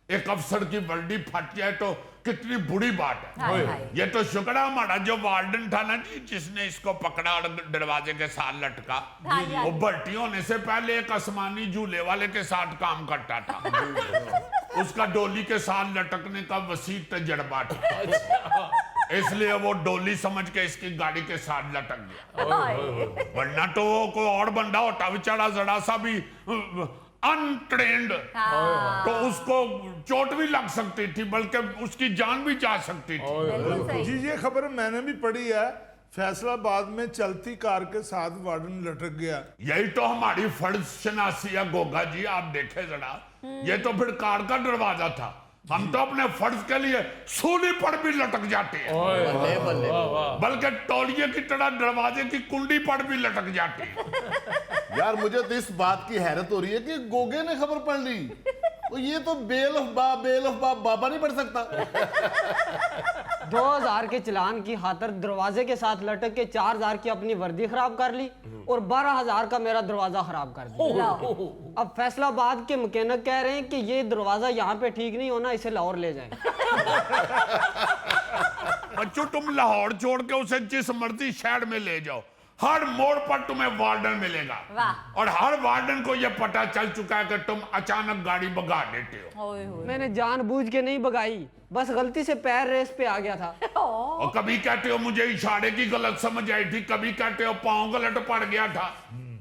एक अफसर की वर्दी फट जाए तो कितनी बुरी बात है। ये तो शुक्र है हमारा जो वार्डन था ना जी, जिसने इसको पकड़ा और दरवाजे के साथ लटका। वो भर्ती होने से पहले एक आसमानी झूले वाले के साथ काम करता था। उसका डोली के साथ लटकने का वसी तजर्बा था, इसलिए वो डोली समझ के इसकी गाड़ी के साथ लटक गया। वरना तो कोई और बंदा होता बेचारा जरा सा भी अनट्रेंड तो उसको चोट भी लग सकती थी, बल्कि उसकी जान भी जा सकती थी। जी ये खबर मैंने भी पढ़ी है, फैसलाबाद में चलती कार के साथ वार्डन लटक गया। यही तो हमारी फर्ज शनासी है गोगा जी। आप देखे जरा, ये तो फिर कार का दरवाजा था। हम तो अपने फर्ज के लिए सूली पर भी लटक जाते हैं, बल्कि तौलिए की तरह दरवाजे की कुंडी पर भी लटक जाते हैं। यार मुझे तो इस बात की हैरत हो रही है कि गोगे ने खबर पढ़ ली। तो ये तो बेलफबा बाबा नहीं पढ़ सकता। 2000 के चलान की खातर दरवाजे के साथ लटक के 4000 की अपनी वर्दी खराब कर ली और 12000 का मेरा दरवाजा खराब कर दिया। अब फैसलाबाद के मैकेनिक कह रहे हैं कि ये दरवाजा यहाँ पे ठीक नहीं होना, इसे लाहौर ले जाएं। बच्चों तुम लाहौर छोड़ के उसे जिस मर्जी शहर में ले जाओ, हर मोड़ पर तुम्हें वार्डन मिलेगा। वाह। और हर वार्डन को यह पता चल चुका है कि तुम अचानक गाड़ी भगा देते हो। मैंने जानबूझ के नहीं भगाई, बस गलती से पैर रेस पे आ गया था। और कभी कहते हो मुझे इशारे की गलत समझ आई थी, कभी कहते हो पांव गलत पड़ गया था।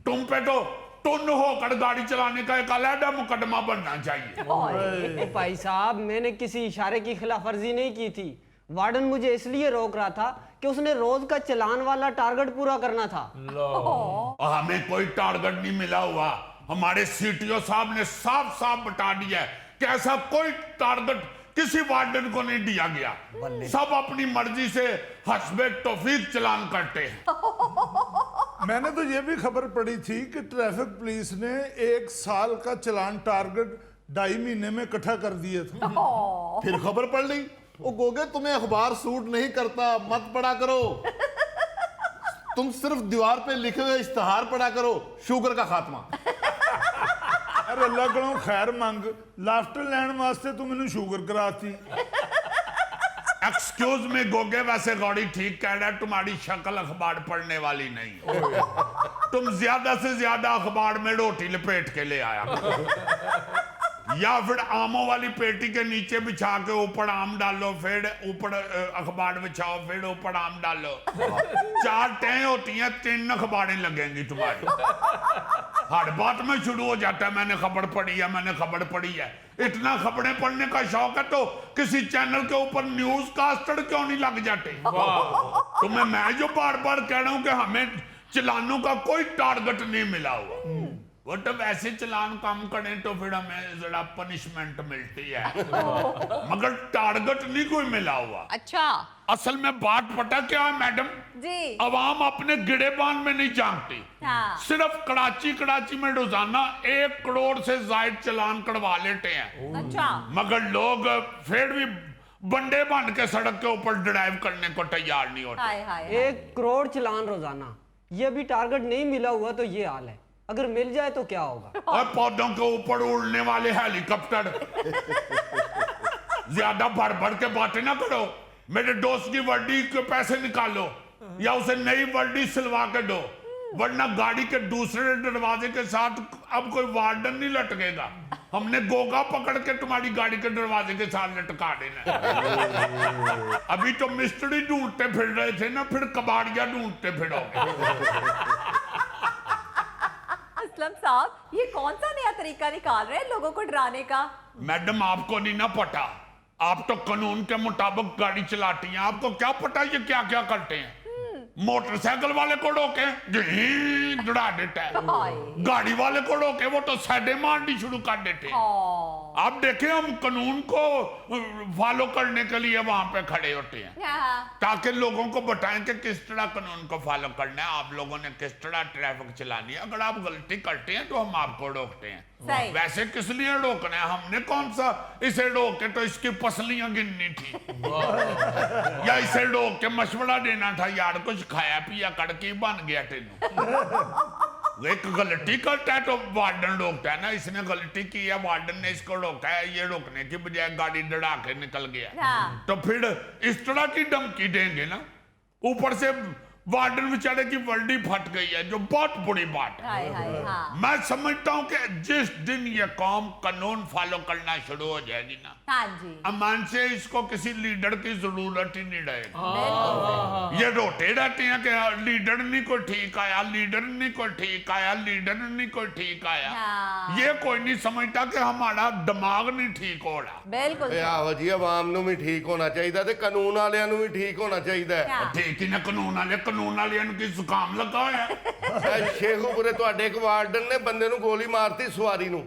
तुम पे तो टुन होकर गाड़ी चलाने का एक अलग मुकदमा बनना चाहिए। भाई साहब, मैंने किसी इशारे की खिलाफवर्जी नहीं की थी। वार्डन मुझे इसलिए रोक रहा था कि उसने रोज का चलान वाला टारगेट पूरा करना था। हमें कोई टारगेट नहीं मिला हुआ। हमारे सीटीओ साहब ने साफ साफ बता दिया है कि ऐसा कोई टारगेट किसी वार्डन को नहीं दिया गया। सब अपनी मर्जी से हस्बे तौफीक चलान करते हैं। मैंने तो ये भी खबर पड़ी थी कि ट्रैफिक पुलिस ने 1 साल का चलान टारगेट 2.5 महीने में इकट्ठा कर दिए थे। फिर खबर पढ़ ली। ओ गोगे, तुम्हें अखबार सूट नहीं करता, मत पढ़ा करो। तुम सिर्फ दीवार पे लिखे हुए इश्तहार पढ़ा करो। शुगर का खात्मा। अरे अल्लाह को खैर मंग, लाफ्टर लैंड वास्ते तू मैंने शुगर कराती। एक्सक्यूज मी गोगे, वैसे गौड़ी ठीक कह रहा है, तुम्हारी शक्ल अखबार पढ़ने वाली नहीं है। तुम ज्यादा से ज्यादा अखबार में रोटी लपेट के ले आया या फिर आमों वाली पेटी के नीचे बिछा के ऊपर आम डालो, फिर ऊपर अखबार बिछाओ, फिर ऊपर आम डालो। 4 टें होती हैं, 3 अखबारें लगेंगी तुम्हारी। हर बात में शुरू हो जाता है मैंने खबर पढ़ी है, मैंने खबर पढ़ी है। इतना खबरें पढ़ने का शौक है तो किसी चैनल के ऊपर न्यूज कास्टर क्यों नहीं लग जाते? तुम्हें मैं जो बार बार कह रहा हूं कि हमें चलानों का कोई टारगेट नहीं मिला हुआ। वो तो वैसे चलान कम करें तो फिर हमें जरा पनिशमेंट मिलती है, मगर टारगेट नहीं कोई मिला हुआ। अच्छा, असल में बात पता क्या है मैडम जी, अवाम अपने गिरेबान में नहीं जानती। हाँ। सिर्फ कराची में रोजाना 1 करोड़ से ज्यादा चलान कटवा लेते हैं। अच्छा, मगर लोग फिर भी बंडे बन के सड़क के ऊपर ड्राइव करने को तैयार नहीं होते। हाय हाय। 1 करोड़ चलान रोजाना, ये भी टारगेट नहीं मिला हुआ तो ये हाल है। अगर मिल जाए तो क्या होगा? और पौधों के ऊपर उड़ने वाले हेलीकॉप्टर। ज्यादा भर भर के बातें ना करो। मेरे दोस्त की वर्दी के पैसे निकालो या उसे नई वर्दी सिलवा के दो, वरना गाड़ी के दूसरे दरवाजे के साथ अब कोई वार्डन नहीं लटकेगा। हमने गोगा पकड़ के तुम्हारी गाड़ी के दरवाजे के साथ लटका देना। अभी तो मिस्त्री ढूंढते फिर रहे थे ना, फिर कबाड़िया ढूंढते फिरोगे। असलम साहब, ये कौन सा नया तरीका निकाल रहे हैं लोगों को डराने का? मैडम आपको नहीं ना पता, आप तो कानून के मुताबिक गाड़ी चलाती हैं। आपको क्या पता ये क्या क्या करते हैं? मोटरसाइकिल वाले को रोके दौड़ा देता है, गाड़ी वाले को रोके वो तो साइडे मारनी शुरू कर देते हैं। आप देखें, हम कानून को फॉलो करने के लिए वहां पे खड़े होते हैं ताकि लोगों को बताएं कि किस तरह कानून को फॉलो करना है, आप लोगों ने किस तरह ट्रैफिक चलानी है। अगर आप गलती करते हैं तो हम आपको रोकते हैं। वैसे किस लिए रोकना है? हमने कौन सा इसे रोक के तो इसकी पसलियां गिननी थी या इसे रोक के मशवरा देना था, यार कुछ खाया पिया करके बन गया तेनू। एक गलती करता है तो वार्डन रोकता है ना, इसने गलती की है, वार्डन ने इसको रोका है, ये रोकने की बजाय गाड़ी डरा के निकल गया। तो फिर इस तरह की धमकी देंगे ना, ऊपर से वार्डन बेचारे की वर्दी फट गई है, जो बहुत बुरी बात है। मैं समझता हूँ कि जिस दिन ये कौम कानून फॉलो करना शुरू हो जाएगी ना, हाँ जी, अमान से इसको किसी लीडर की जरूरत ही नहीं रहेगी। ये रोते रहते हैं कि लीडर नहीं कोई ठीक आया, लीडर नहीं कोई ठीक आया, लीडर नहीं कोई ठीक आया। ये कोई नहीं समझता कि हमारा दिमाग नहीं ठीक हो रहा। बिल्कुल आहो जी, आवाम नूं भी ठीक होना चाहिए ते कानून वालियां नूं भी ठीक होना चाहिए। ठीक ही ना, कानून वाले कानून वालियां की जुकाम लगा होया। शेखूपुरे तुहाडे एक वार्डन ने बंदे नूं गोली मारती सवारी नूं।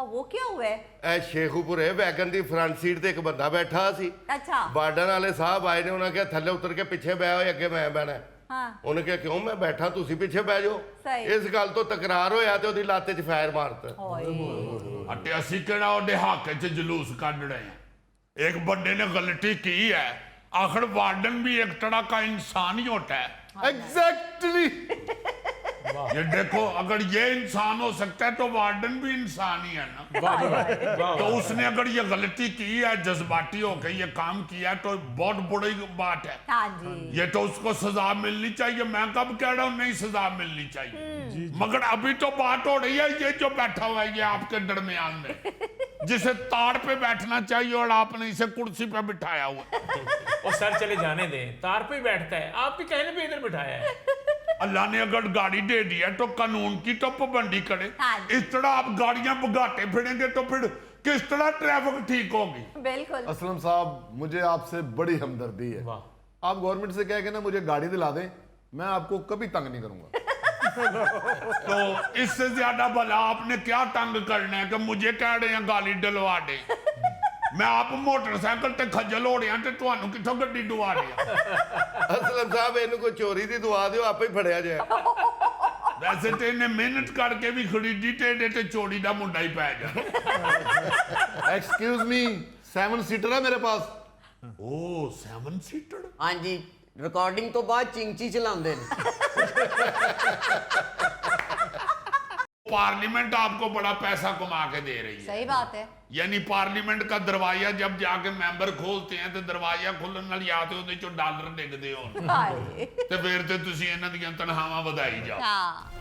वो क्या हुआ है? शेखूपुरे वैगन दी फ्रंट सीट ते एक बंदा बैठा सी। अच्छा, वार्डन वाले साहब आए ने, उन्होंने कहा थल्ले उतर के पिछे बह होए, अगे मैं बहना। हाँ। उन्हें कहा क्यों, मैं बैठा, तुसी पिछे बह जाओ। सही। इस गल तो तकरार होया ते ओदी लाते च फायर मारता। ओए। अटे असी केड़ा ओदे हक च जुलूस कढ रहे हैं। एक बंदे ने गलती की है, आखिर वार्डन भी एक तरह का इंसान ही होता है। एग्जैक्टली। ये देखो, अगर ये इंसान हो सकता है तो वार्डन भी इंसान ही है ना। तो उसने अगर ये गलती की है, जज्बाती होकर ये काम किया, तो बहुत बड़ी बात है। हाँ जी। ये तो उसको सजा मिलनी चाहिए। मैं कब कह रहा हूँ नहीं सजा मिलनी चाहिए, मगर अभी तो बात हो रही है ये जो बैठा हुआ है ये आपके दरमियान में, जिसे ताड़ पे बैठना चाहिए और आपने इसे कुर्सी पे बिठाया हुआ। और सर चले जाने दें, तार पे बैठता है, आपके कहने पे इधर बिठाया है। अल्लाह ने अगर गाड़ी दे दी है तो कानून की तो पाबंदी करे। हाँ। इस तरह आप गाड़ियां भगाते फिरेंगे तो फिर किस तरह ट्रैफिक ठीक होगी। बिल्कुल। असलम साहब, मुझे आपसे बड़ी हमदर्दी है। आप गवर्नमेंट से कह के ना मुझे गाड़ी दिला दें, मैं आपको कभी तंग नहीं करूंगा। तो इससे ज्यादा भला आपने क्या तंग करना है कि मुझे कह रहे हैं गाड़ी डलवा दे। मैं आप मोटरसाइकिल ते खज्जल हो रहा ते तुहानू किथों गड्डी दुआ रहा। असलम साहब इन्हू कोई चोरी दी दुआ दिओ, आपे ही फड़िया जाए। वैसे तो इन्हें मेहनत करके भी खरीदी ते चोरी दा मुंडा ही पै जा। एक्सक्यूज मी, 7 सीटर है मेरे पास। ओ 7 सीटर। हाँ जी, रिकॉर्डिंग तो बाद चिंची चलाते हैं। पार्लियामेंट आपको बड़ा पैसा कमा के दे रही है। सही बात है। यानी पार्लियामेंट का दरवाजा जब जाके मैंबर खोलते हैं तो दरवाजा खुलने वाली आते होते चो डॉलर डिगदे हो हाय। ते फिर ते तुसी इन्हां दियां तनख्वाहां वधाई जाओ। हाँ।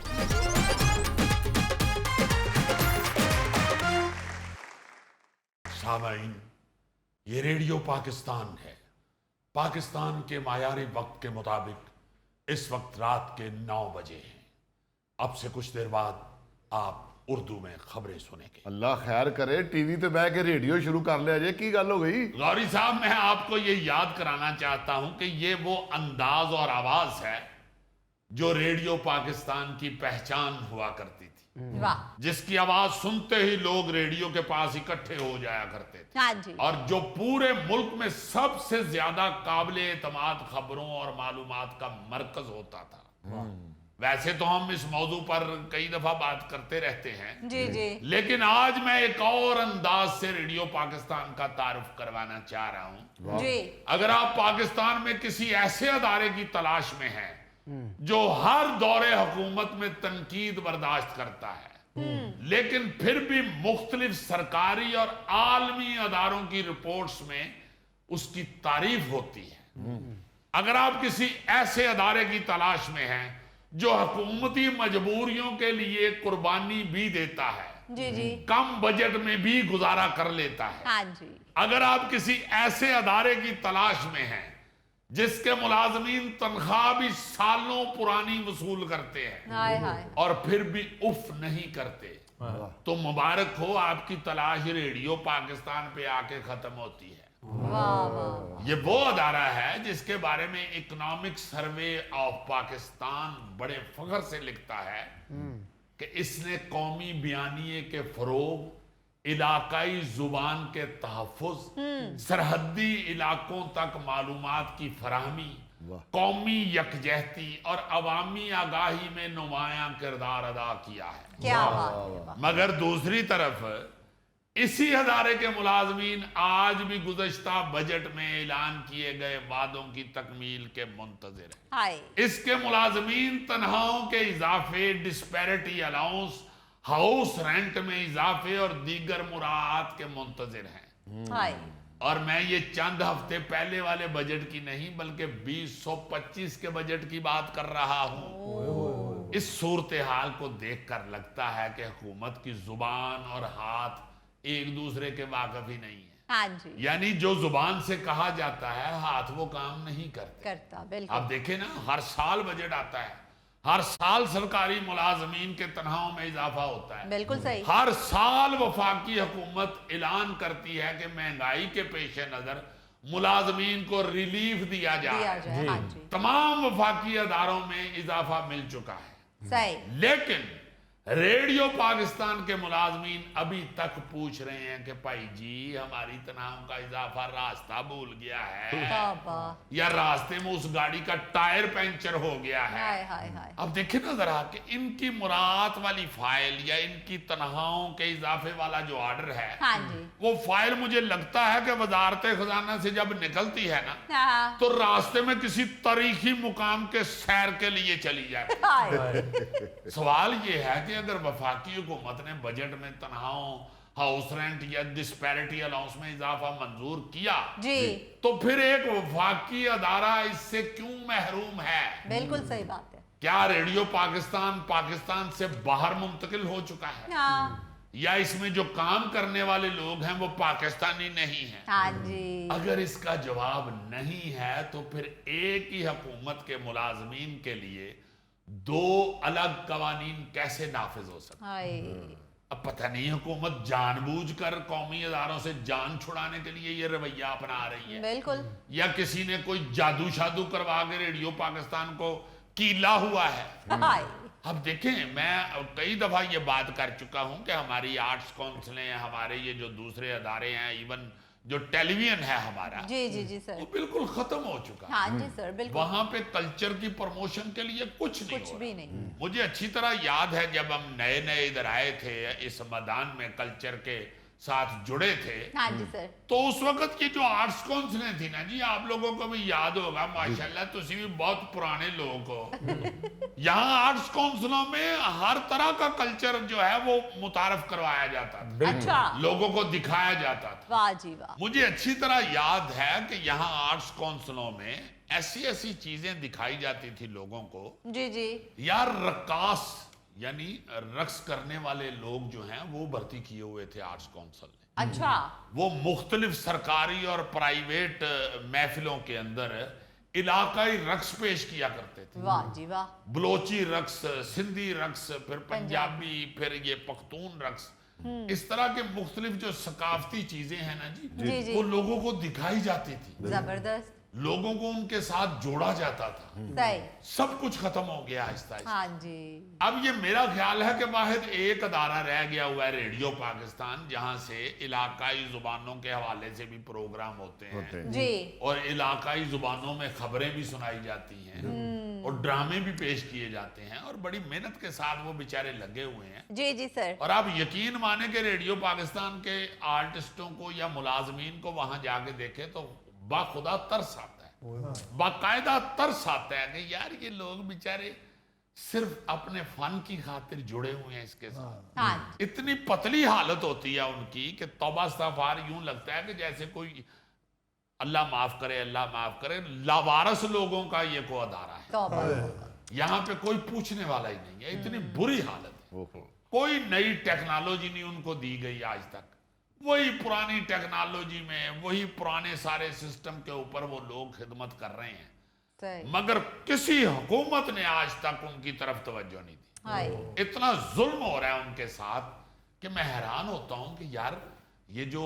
सामाईन, ये रेडियो पाकिस्तान है। पाकिस्तान के मायारी वक्त के मुताबिक इस वक्त रात के 9 बजे हैं। अब से कुछ देर बाद आप उर्दू में खबरें सुनेंगे। अल्लाह खैर करे, टीवी पे बैठ के रेडियो शुरू कर लिया जे, की गल हो गई? गौरी साहब, मैं आपको ये याद कराना चाहता हूं कि ये वो अंदाज और आवाज है जो रेडियो पाकिस्तान की पहचान हुआ करती थी, वाह। जिसकी आवाज सुनते ही लोग रेडियो के पास इकट्ठे हो जाया करते थे। हाँ जी। और जो पूरे मुल्क में सबसे ज्यादा काबिले एतमाद खबरों और मालूमात का मरकज होता था। वैसे तो हम इस मौजू पर कई दफा बात करते रहते हैं, जी जी। लेकिन आज मैं एक और अंदाज से रेडियो पाकिस्तान का तारुफ करवाना चाह रहा हूं। जी। अगर आप पाकिस्तान में किसी ऐसे अदारे की तलाश में हैं जो हर दौरे हुकूमत में तनकीद बर्दाश्त करता है, लेकिन फिर भी मुख्तलिफ सरकारी और आलमी अदारों की रिपोर्ट्स में उसकी तारीफ होती है, अगर आप किसी ऐसे अदारे की तलाश में हैं जो हुकूमती मजबूरियों के लिए कुर्बानी भी देता है, जी जी। कम बजट में भी गुजारा कर लेता है, हाँ जी। अगर आप किसी ऐसे अदारे की तलाश में हैं जिसके मुलाजमीन तनख्वाह भी सालों पुरानी वसूल करते हैं हाय हाय। और फिर भी उफ नहीं करते, तो मुबारक हो, आपकी तलाश रेडियो पाकिस्तान पे आके खत्म होती है। वाह वाह। ये वो अदारा है जिसके बारे में इकोनॉमिक सर्वे ऑफ पाकिस्तान बड़े फख्र से लिखता है कि इसने कौमी बयानिए के फरोग, इलाकाई जुबान के तहफ़्फ़ुज़, सरहदी इलाकों तक मालूमात की फराहमी, कौमी यकजहती और अवामी आगाही में नुमायां किरदार अदा किया है। क्या बात है। मगर दूसरी तरफ इसी अदारे के मुलाजमीन आज भी गुज़श्ता बजट में ऐलान किए गए वादों की तकमील के मुंतज़िर हैं। हाय। इसके मुलाजमीन तनख्वाहों के इजाफे, डिस्पैरिटी अलाउंस, हाउस रेंट में इजाफे और दीगर मुराआत के मुंतज़िर हैं। हाय। और मैं ये चंद हफ्ते पहले वाले बजट की नहीं बल्कि 2025 के बजट की बात कर रहा हूं। इस सूरत हाल को देखकर लगता है कि हुकूमत की जुबान और हाथ एक दूसरे के वाकफ ही नहीं है। हाँ जी। यानी जो जुबान से कहा जाता है हाथ वो काम नहीं करते। करता बिल्कुल। आप देखें ना, हर साल बजट आता है, हर साल सरकारी मुलाजमीन के तनख्वाहों में इजाफा होता है, बिल्कुल सही। हर साल वफाकी हुकूमत ऐलान करती है कि महंगाई के पेश नजर मुलाजमीन को रिलीफ दिया जाए। हाँ जी। तमाम वफाकी अदारों में इजाफा मिल चुका है, सही। लेकिन रेडियो पाकिस्तान के मुलाजमीन अभी तक पूछ रहे हैं कि भाई जी हमारी तनाव का इजाफा रास्ता भूल गया है तौबा। या रास्ते में उस गाड़ी का टायर पंचर हो गया है। हाय हाय हाय। अब देखिए ना जरा कि इनकी मुराद वाली फाइल या इनकी तनख्वाहों के इजाफे वाला जो ऑर्डर है, हाँ जी। वो फाइल मुझे लगता है कि वजारत खजाना से जब निकलती है ना, हाँ। तो रास्ते में किसी तारीखी मुकाम के सैर के लिए चली जाती है। हाय। सवाल ये है कि अगर वफाकी हुकूमत ने बजट में तनख्वाहों, हाउस रेंट या डिस्पैरिटी अलाउंस में इजाफा मंजूर किया जी, तो फिर एक वफाकी अदारा इससे क्यों महरूम है? बिल्कुल सही बात है। क्या रेडियो पाकिस्तान पाकिस्तान से बाहर मुंतकिल हो चुका है, हाँ। या इसमें जो काम करने वाले लोग हैं वो पाकिस्तानी नहीं हैं? हाँ जी। अगर इसका जवाब नहीं है तो फिर एक ही हुकूमत के मुलाजमीन के लिए दो अलग कवानीन कैसे नाफिज हो सकते? हाय। अब पता नहीं हुकूमत जानबूझकर कौमी अदारों से जान छुड़ाने के लिए ये रवैया अपना रही है, बिल्कुल। या किसी ने कोई जादू शादू करवा के रेडियो पाकिस्तान को कीला हुआ है। हाय। अब देखें, मैं कई दफा ये बात कर चुका हूं कि हमारी आर्ट्स काउंसिलें, हमारे ये जो दूसरे अदारे हैं, इवन जो टेलीविजन है हमारा, जी जी जी सर। वो बिल्कुल खत्म हो चुका है। हाँ जी सर, बिल्कुल। वहां पे कल्चर की प्रमोशन के लिए कुछ नहीं कुछ हो भी रहा। नहीं। मुझे अच्छी तरह याद है जब हम नए नए इधर आए थे, इस मैदान में कल्चर के साथ जुड़े थे, हाँ जी सर। तो उस वक्त की जो आर्ट्स काउंसिलें थी ना जी, आप लोगों को भी याद होगा, माशाल्लाह तुसी भी बहुत पुराने लोग हो। यहाँ आर्ट्स काउंसिलों में हर तरह का कल्चर जो है वो मुतारफ करवाया जाता था, अच्छा। लोगों को दिखाया जाता था। वाह जी वाह। मुझे अच्छी तरह याद है कि यहाँ आर्ट्स काउंसिलों में ऐसी ऐसी चीजें दिखाई जाती थी लोगों को। जी जी। यार रक्कास यानी रक्स करने वाले लोग जो हैं वो भर्ती किए हुए थे आर्ट्स काउंसिल ने। अच्छा। वो मुख्तलिफ सरकारी और प्राइवेट महफिलों के अंदर इलाकाई रक्स पेश किया करते थे। वाह जी वाह। बलोची रक्स, सिंधी रक्स, फिर पंजाबी, फिर ये पख्तून रक्स, इस तरह के मुख्तलिफ जो सकाफती चीजें हैं ना जी, जी। वो लोगों को दिखाई जाती थी, जबरदस्त। लोगों को उनके साथ जोड़ा जाता था। सही। सब कुछ खत्म हो गया आहिस्ता आहिस्ता। हाँ जी। अब ये मेरा ख्याल है कि वाहिद एक अदारा रह गया हुआ है रेडियो पाकिस्तान, जहां से इलाकाई जुबानों के हवाले से भी प्रोग्राम होते हैं जी। और इलाकाई जुबानों में खबरें भी सुनाई जाती हैं और ड्रामे भी पेश किए जाते हैं, और बड़ी मेहनत के साथ वो बेचारे लगे हुए हैं। जी जी सर। और आप यकीन माने कि रेडियो पाकिस्तान के आर्टिस्टों को या मुलाजमीन को वहां जाके देखे तो बाखुदा तरस आता है, बाकायदा तरस आता है कि यार ये लोग बेचारे सिर्फ अपने फन की खातिर जुड़े हुए हैं इसके साथ। हाँ। इतनी पतली हालत होती है उनकी कि तौबा इस्तगफार, यूं लगता है कि जैसे कोई अल्लाह माफ करे, अल्लाह माफ करे, लावारस लोगों का ये को अदारा है। तौबा। यहाँ पे कोई पूछने वाला ही नहीं है, इतनी बुरी हालत है। कोई नई टेक्नोलॉजी नहीं उनको दी गई आज तक, वही पुरानी टेक्नोलॉजी में वही पुराने सारे सिस्टम के ऊपर वो लोग खिदमत कर रहे हैं, सही। मगर किसी हुकूमत ने आज तक उनकी तरफ तवज्जो नहीं दी। हाय। इतना जुल्म हो रहा है उनके साथ कि मैं हैरान होता हूं कि यार ये जो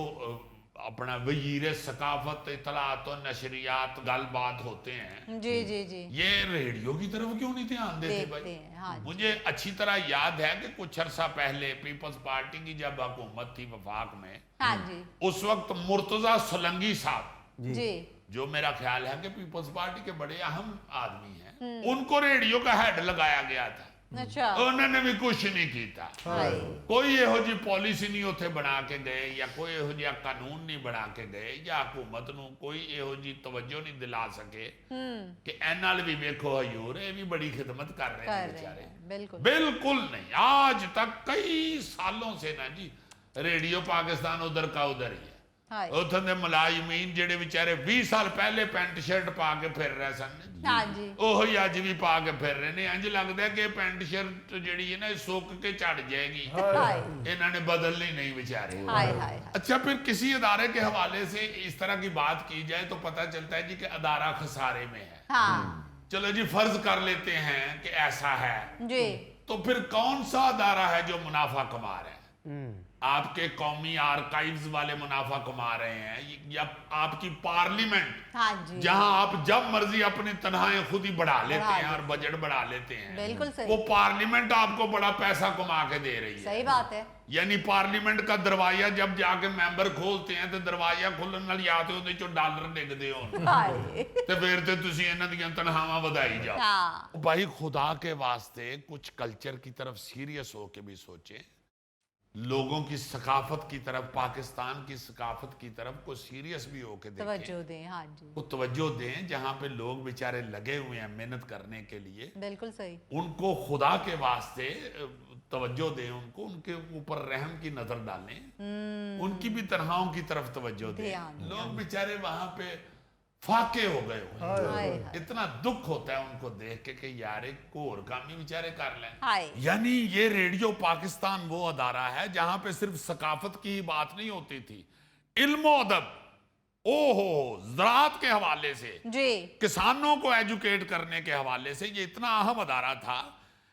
अपना वजीर सकाफत, इतलात और नशरियात गलबात होते हैं, जी जी जी। ये रेडियो की तरफ क्यों नहीं ध्यान देते देखते भाई? हैं, हाँ जी। मुझे अच्छी तरह याद है कि कुछ अरसा पहले पीपल्स पार्टी की जब हुकूमत थी वफाक में, हाँ जी। उस वक्त मुर्तजा सोलंकी साहब, जी। जो मेरा ख्याल है कि पीपल्स पार्टी के बड़े अहम आदमी हैं, उनको रेडियो का हेड लगाया गया था। अच्छा। उन्होंने भी कुछ नहीं किया, हाय। कोई यहो जी पॉलिसी नहीं उथे बना के गए, या कोई यहो जिहा कानून नहीं बना के गए, या हुकूमत नूं कोई यहो जी तवज्जो नहीं दिला सके कि एनाल भी देखो हजूर ये भी बड़ी खिदमत कर रहे हैं बेचारे। बिल्कुल। बिल्कुल नहीं, आज तक कई सालों से ना जी रेडियो पाकिस्तान उधर का उधर ही है। हाय। उथों दे मुलाजमीन जेडे बेचारे 20 साल पहले पैंट शर्ट पा के फिर रहे सन, हाँ जी। ਉਹ ਹੀ ਅੱਜ ਵੀ ਪਾ ਕੇ ਫਿਰ ਰਹੇ ਨੇ। ਇੰਜ ਲੱਗਦਾ ਕਿ ਪੈਂਟ ਸ਼ਰਟ ਜਿਹੜੀ ਹੈ ਨਾ ਇਹ ਸੁੱਕ के ਝੜ जाएगी, हाय। इन्होंने बदलनी नहीं बेचारे। हाय हाय। अच्छा, फिर किसी अदारे के हवाले से इस तरह की बात की जाए तो पता चलता है जी कि अदारा खसारे में है। हाँ चलो जी फर्ज कर लेते हैं कि ऐसा है, जी। तो फिर कौन सा अदारा है जो मुनाफा कमा रहा है? आपके कौमी आर्काइव्स वाले मुनाफा कमा रहे हैं, या आपकी पार्लियामेंट हाँ जी, जहां आप जब मर्जी अपनी तनख्वाहें खुद ही बढ़ा लेते हैं और बजट बढ़ा लेते हैं, बिल्कुल सही। वो पार्लियामेंट आपको बड़ा पैसा कमा के दे रही है। सही बात है। यानी पार्लियामेंट का दरवाजा जब जाके मेंबर खोलते हैं तो दरवाजा खुलन नाल या ते ਉਹਦੇ ਚੋਂ ਡਾਲਰ ਡਿੱਗਦੇ ਹੋਣ हाय ਤੇ ਫਿਰ ਤੇ ਤੁਸੀਂ ਇਹਨਾਂ ਦੀਆਂ ਤਨਖਾਹਾਂ ਵਧਾਈ ਜਾਓ। हाँ भाई खुदा के वास्ते कुछ कल्चर की तरफ सीरियस हो के भी सोचें, लोगों की सकाफत की तरफ, पाकिस्तान की सकाफत की तरफ को सीरियस भी होके देखें, तवज्जो दें। हाँ जी, वो तवज्जो दें। जहां पे लोग बेचारे लगे हुए हैं मेहनत करने के लिए, बिल्कुल सही। उनको खुदा के वास्ते तवज्जो दें, उनको उनके ऊपर रहम की नजर डालें, उनकी भी तनख्वाहों की तरफ तवज्जो दें। ध्यान। लोग बेचारे वहां पे फाके हो गए हुए हैं। हाय इतना दुख होता है उनको देख के कि यार एक कोर काम ही बेचारे कर लें। हाय यानी ये रेडियो पाकिस्तान वो अदारा है जहां पे सिर्फ सकाफत की ही बात नहीं होती थी, इल्म अदब, ओहो, ज़राअत के हवाले से, जी, किसानों को एजुकेट करने के हवाले से ये इतना अहम अदारा था।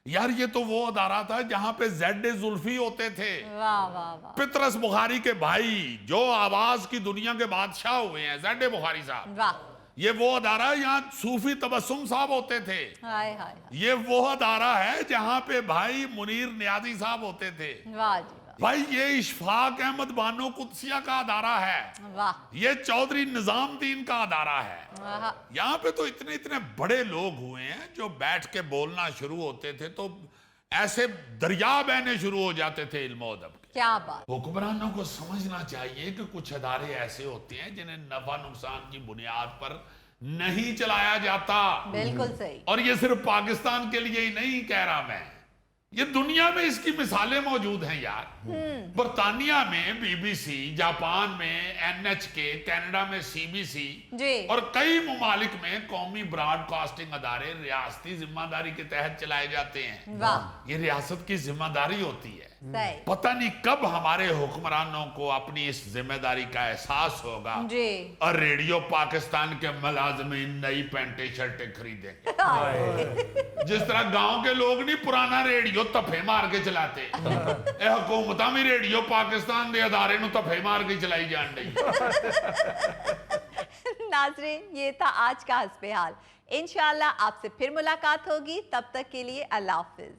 यार ये तो वो अदारा था जहां पे ज़ेड जुल्फी होते थे, वाह वाह वाह, पितरस बुखारी के भाई जो आवाज की दुनिया के बादशाह हुए हैं, ज़ेड बुखारी साहब। वाह, ये वो अदारा यहाँ सूफी तबस्सुम साहब होते थे। हाय हाय हाय, ये वो अदारा है जहां पे भाई मुनीर नियाज़ी साहब होते थे। वाह जी भाई ये इशफाक अहमद बानो कुदसिया का अदारा है, वाह, ये चौधरी निजामुद्दीन का अदारा है। वाह, यहाँ पे तो इतने इतने बड़े लोग हुए हैं जो बैठ के बोलना शुरू होते थे तो ऐसे दरिया बहने शुरू हो जाते थे इल्म अदब के। क्या बात। हुक्मरानों को समझना चाहिए कि कुछ अदारे ऐसे होते हैं जिन्हें नफा नुकसान की बुनियाद पर नहीं चलाया जाता। बिल्कुल सही। और ये सिर्फ पाकिस्तान के लिए ही नहीं कह रहा मैं, ये दुनिया में इसकी मिसालें मौजूद हैं यार। बर्तानिया में बीबीसी, जापान में NHK, कनाडा में CBC जी, और कई ममालिक में कौमी ब्रॉडकास्टिंग अदारे रियासती जिम्मेदारी के तहत चलाए जाते हैं। वाह, ये रियासत की जिम्मेदारी होती है। सही, पता नहीं कब हमारे हुक्मरानों को अपनी इस जिम्मेदारी का एहसास होगा जी, और रेडियो पाकिस्तान के मुलाजमीन नई पैंटें शर्टें खरीदेंगे। जिस तरह गांव के लोग नहीं पुराना रेडियो तफे मार के चलाते, ए हुकूमत भी रेडियो पाकिस्तान के अदारे नु तफे मार के चलाई जान रही। नाज़रीन, ये था आज का हस्बे हाल। इंशाल्लाह आपसे फिर मुलाकात होगी, तब तक के लिए अल्लाह हाफिज।